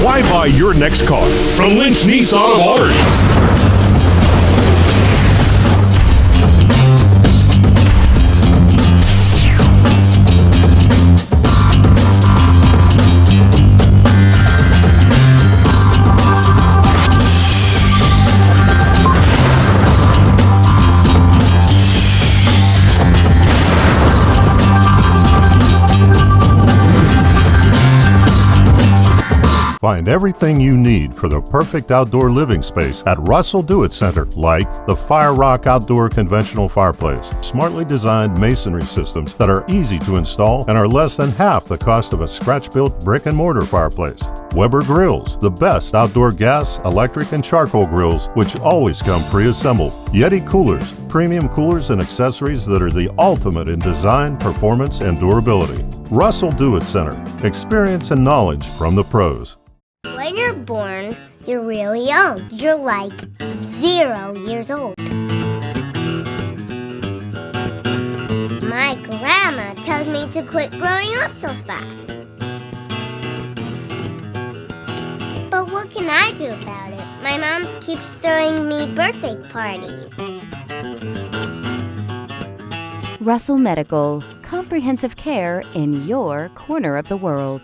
Why buy your next car from Lynch Nissan of Auburn? Find everything you need for the perfect outdoor living space at Russell Do It Center, like the Fire Rock Outdoor Conventional Fireplace. Smartly designed masonry systems that are easy to install and are less than half the cost of a scratch-built brick and mortar fireplace. Weber Grills, the best outdoor gas, electric, and charcoal grills, which always come pre-assembled. Yeti Coolers, premium coolers and accessories that are the ultimate in design, performance, and durability. Russell Do It Center, experience and knowledge from the pros. When you're born, you're really young. You're like 0 years old. My grandma tells me to quit growing up so fast. But what can I do about it? My mom keeps throwing me birthday parties. Russell Medical, comprehensive care in your corner of the world.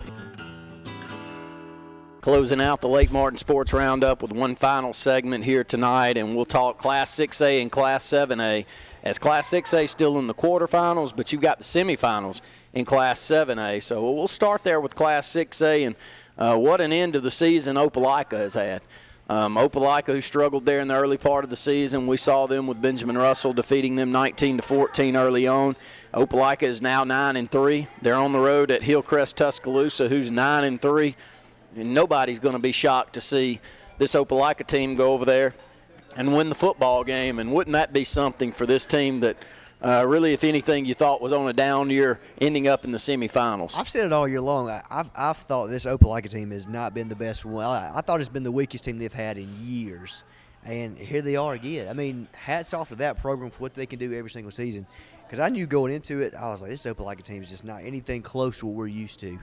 Closing out the Lake Martin Sports Roundup with one final segment here tonight, and we'll talk Class 6A and Class 7A. As Class 6A still in the quarterfinals, but you've got the semifinals in Class 7A. So we'll start there with Class 6A, and what an end of the season Opelika has had. Opelika, who struggled there in the early part of the season, we saw them with Benjamin Russell defeating them 19-14 early on. Opelika is now 9-3. They're on the road at Hillcrest Tuscaloosa, who's 9-3. And nobody's going to be shocked to see this Opelika team go over there and win the football game. And wouldn't that be something for this team that really, if anything, you thought was on a down year, ending up in the semifinals? I've said it all year long. I've thought this Opelika team has not been the best one. I thought it's been the weakest team they've had in years. And here they are again. I mean, hats off to that program for what they can do every single season. Because I knew going into it, I was like, this Opelika team is just not anything close to what we're used to.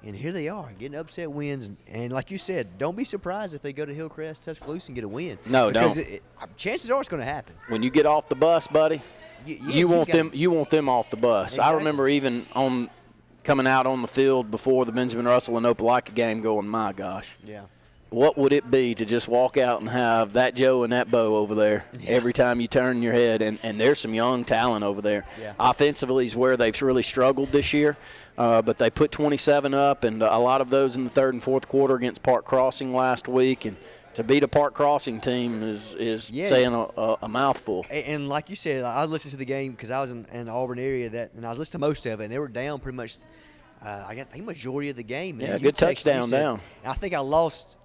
And here they are, getting upset wins. And like you said, don't be surprised if they go to Hillcrest, Tuscaloosa, and get a win. No, because don't. Chances are it's going to happen. When you get off the bus, buddy, you want them off the bus. Exactly. I remember even coming out on the field before the Benjamin Russell and Opelika game going, my gosh. Yeah. What would it be to just walk out and have that Joe and that Bo over there every time you turn your head? And there's some young talent over there. Yeah. Offensively is where they've really struggled this year. But they put 27 up, and a lot of those in the third and fourth quarter against Park Crossing last week. And to beat a Park Crossing team is saying a mouthful. And like you said, I listened to the game because I was in the Auburn area, and I was listening to most of it, and they were down pretty much – I think majority of the game. Yeah, good touchdown down. I think I lost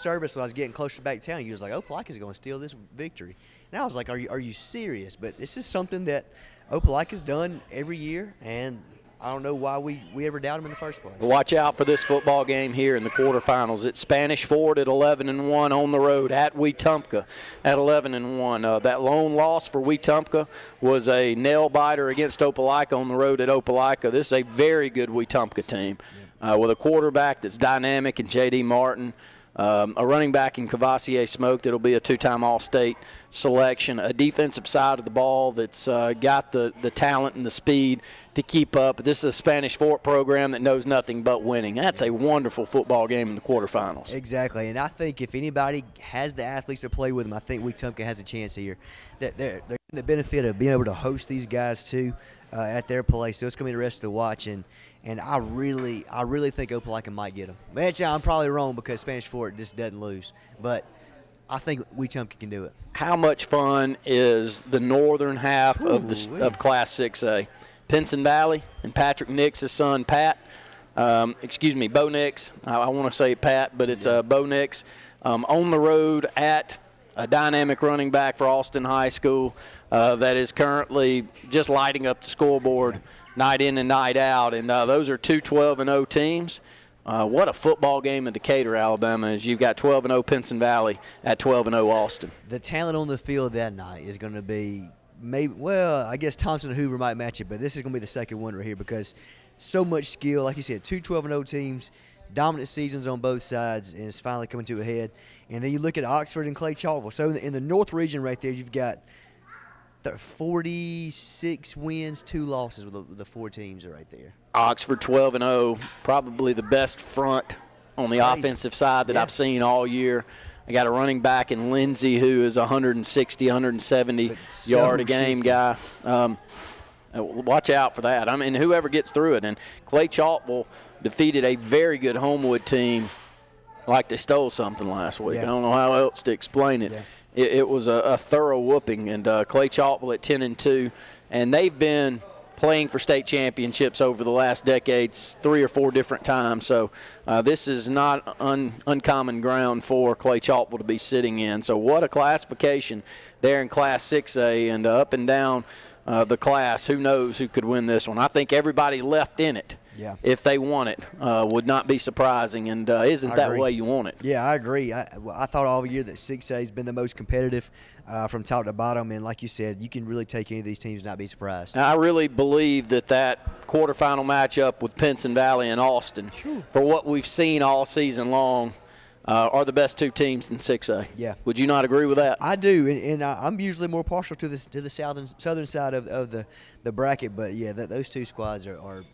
service when I was getting closer back to town. You was like, Opelika's going to steal this victory. And I was like, are you serious? But this is something that Opelika's done every year, and I don't know why we ever doubt them in the first place. Watch out for this football game here in the quarterfinals. It's Spanish Ford at 11-1 on the road at Wetumpka at 11-1. That lone loss for Wetumpka was a nail-biter against Opelika on the road at Opelika. This is a very good Wetumpka team with a quarterback that's dynamic in J.D. Martin. A running back in Cavassier Smoke that'll be a two-time All-State selection, a defensive side of the ball that's got the talent and the speed to keep up. This is a Spanish Fort program that knows nothing but winning. That's a wonderful football game in the quarterfinals. Exactly, and I think if anybody has the athletes to play with them, I think Wetumpka has a chance here. They're getting the benefit of being able to host these guys too at their place, so it's going to be interesting to watch. And I really think Opelika might get them. Man, I'm probably wrong because Spanish Fort just doesn't lose. But I think Wetumpka can do it. How much fun is the northern half of Class 6A? Pinson Valley and Patrick Nix's son, Pat. Bo Nix. I want to say Pat, but it's Bo Nix. On the road at a dynamic running back for Austin High School that is currently just lighting up the scoreboard night in and night out. And those are two 12-0 teams. What a football game in Decatur, Alabama, as you've got 12-0 Pinson Valley at 12-0 Austin. The talent on the field that night is going to be I guess Thompson and Hoover might match it, but this is going to be the second one right here because so much skill. Like you said, two 12-0 teams, dominant seasons on both sides, and it's finally coming to a head. And then you look at Oxford and Clay Chalkville. So in the north region right there, you've got 46 wins, 2 losses with the 4 teams are right there. Oxford 12-0, probably the best front on the offensive side that I've seen all year. I got a running back in Lindsay who is 160, 170 yard a game guy. Watch out for that. I mean, whoever gets through it. And Clay Chalkville defeated a very good Homewood team like they stole something last week. Yeah. I don't know how else to explain it. Yeah. It was a thorough whooping, and Clay Chalkville at 10-2, and they've been playing for state championships over the last decades 3 or 4 different times. So this is not uncommon ground for Clay Chalkville to be sitting in. So what a classification there in Class 6A, and up and down the class. Who knows who could win this one? I think everybody left in it. Yeah. If they won it, would not be surprising, and isn't that the way you want it? Yeah, I agree. I thought all year that 6A has been the most competitive from top to bottom, and like you said, you can really take any of these teams and not be surprised. I really believe that quarterfinal matchup with Pinson Valley and Austin, for what we've seen all season long, are the best 2 teams in 6A. Yeah. Would you not agree with that? I do, and I'm usually more partial to the southern side of the bracket, but yeah, those 2 squads are tough.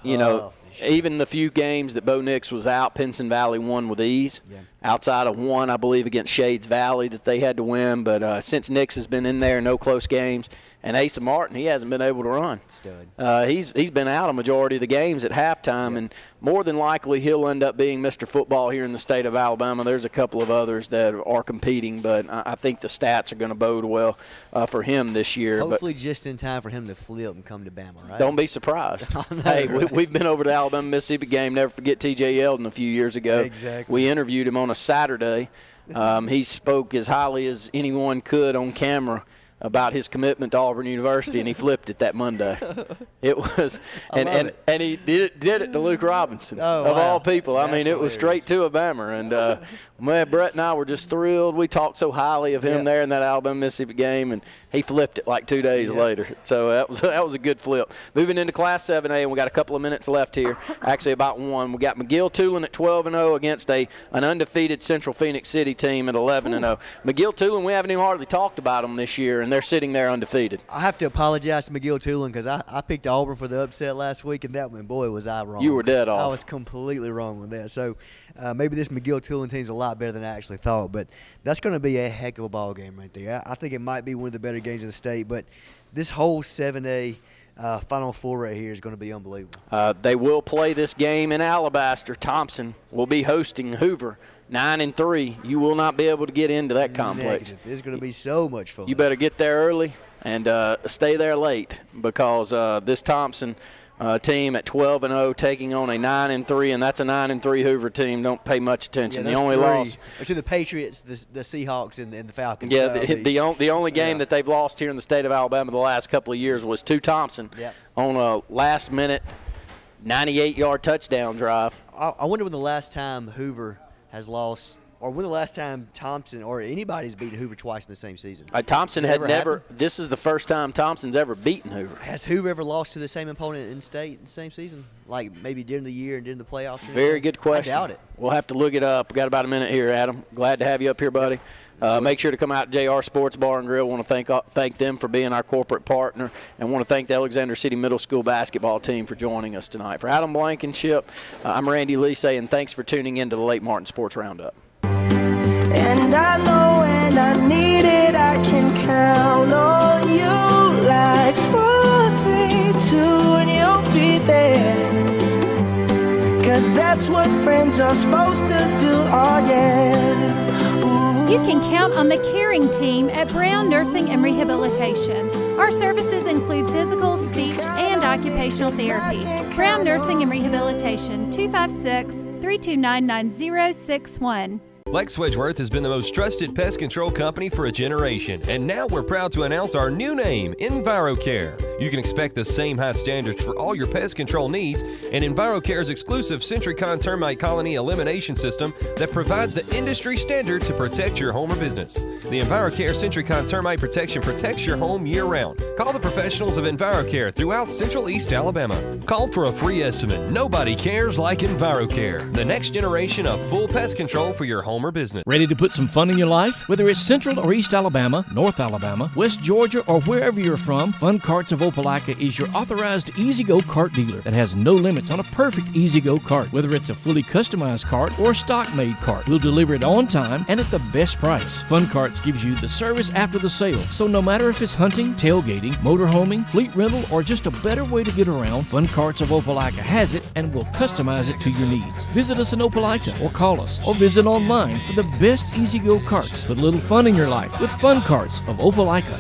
You know, even the few games that Bo Nix was out, Pinson Valley won with ease. Yeah. Outside of one, I believe, against Shades Valley that they had to win. But since Nix has been in there, no close games. And Asa Martin, he hasn't been able to run. Stud. He's been out a majority of the games at halftime, and more than likely he'll end up being Mr. Football here in the state of Alabama. There's a couple of others that are competing, but I think the stats are going to bode well for him this year. Hopefully just in time for him to flip and come to Bama, right? Don't be surprised. Know, hey, right? we've been over to the Alabama-Mississippi game. Never forget T.J. Yeldon a few years ago. Exactly. We interviewed him on a Saturday. He spoke as highly as anyone could on camera about his commitment to Auburn University, and he flipped it that Monday. It was, and he did it to Luke Robinson, of all people. I mean, it was straight to a Bammer, and man, Brett and I were just thrilled. We talked so highly of him there in that Alabama-Mississippi game, and he flipped it like 2 days later. So that was a good flip. Moving into Class 7A, and we got a couple of minutes left here, actually about 1. We got McGill-Tulane at 12-0 against an undefeated Central Phoenix City team at 11-0. McGill-Tulane, we haven't even hardly talked about them this year, and they're sitting there undefeated. I have to apologize to McGill-Tulane because I picked Auburn for the upset last week, and that one, boy, was I wrong. You were dead off. I was completely wrong with that. So maybe this McGill-Tulane team's a lot better than I actually thought, but that's going to be a heck of a ball game right there. I think it might be one of the better games of the state, but this whole 7A Final Four right here is going to be unbelievable. They will play this game in Alabaster. Thompson will be hosting Hoover. 9-3. You will not be able to get into that complex. Negative. It's going to be so much fun. You better get there early and stay there late, because this Thompson team at 12-0 taking on a 9-3, and that's a 9-3 Hoover team. Don't pay much attention. Yeah, the only loss to the Patriots, the Seahawks, and the Falcons. Yeah, the only game that they've lost here in the state of Alabama the last couple of years was to Thompson on a last-minute 98-yard touchdown drive. I wonder when the last time Hoover has lost, or when the last time Thompson or anybody's beaten Hoover twice in the same season. Thompson had never. This is the first time Thompson's ever beaten Hoover. Has Hoover ever lost to the same opponent in state in the same season? Like maybe during the year and during the playoffs? Very good question. I doubt it. We'll have to look it up. We got about a minute here, Adam. Glad to have you up here, buddy. Make sure to come out to JR Sports Bar and Grill. Want to thank them for being our corporate partner, and want to thank the Alexander City Middle School basketball team for joining us tonight. For Adam Blankenship, I'm Randy Lee saying thanks for tuning in to the Lake Martin Sports Roundup. And I know when I need it, I can count on you. Like 4, 3, 2, and you'll be there. 'Cause that's what friends are supposed to do, oh yeah. You can count on the caring team at Brown Nursing and Rehabilitation. Our services include physical, speech, and occupational therapy. Brown Nursing and Rehabilitation, 256-329-9061. Lex Wedgeworth has been the most trusted pest control company for a generation, and now we're proud to announce our new name, EnviroCare. You can expect the same high standards for all your pest control needs, and EnviroCare's exclusive Sentricon termite colony elimination system that provides the industry standard to protect your home or business. The EnviroCare Sentricon termite protection protects your home year-round. Call the professionals of EnviroCare throughout Central East Alabama. Call for a free estimate. Nobody cares like EnviroCare, the next generation of full pest control for your home home or business. Ready to put some fun in your life? Whether it's Central or East Alabama, North Alabama, West Georgia, or wherever you're from, Fun Carts of Opelika is your authorized easy-go kart dealer that has no limits on a perfect easy-go kart. Whether it's a fully customized kart or a stock-made kart, we'll deliver it on time and at the best price. Fun Carts gives you the service after the sale, so no matter if it's hunting, tailgating, motorhoming, fleet rental, or just a better way to get around, Fun Carts of Opelika has it and will customize it to your needs. Visit us in Opelika or call us or visit online for the best easy-go carts. Put a little fun in your life with Fun Carts of Opelika.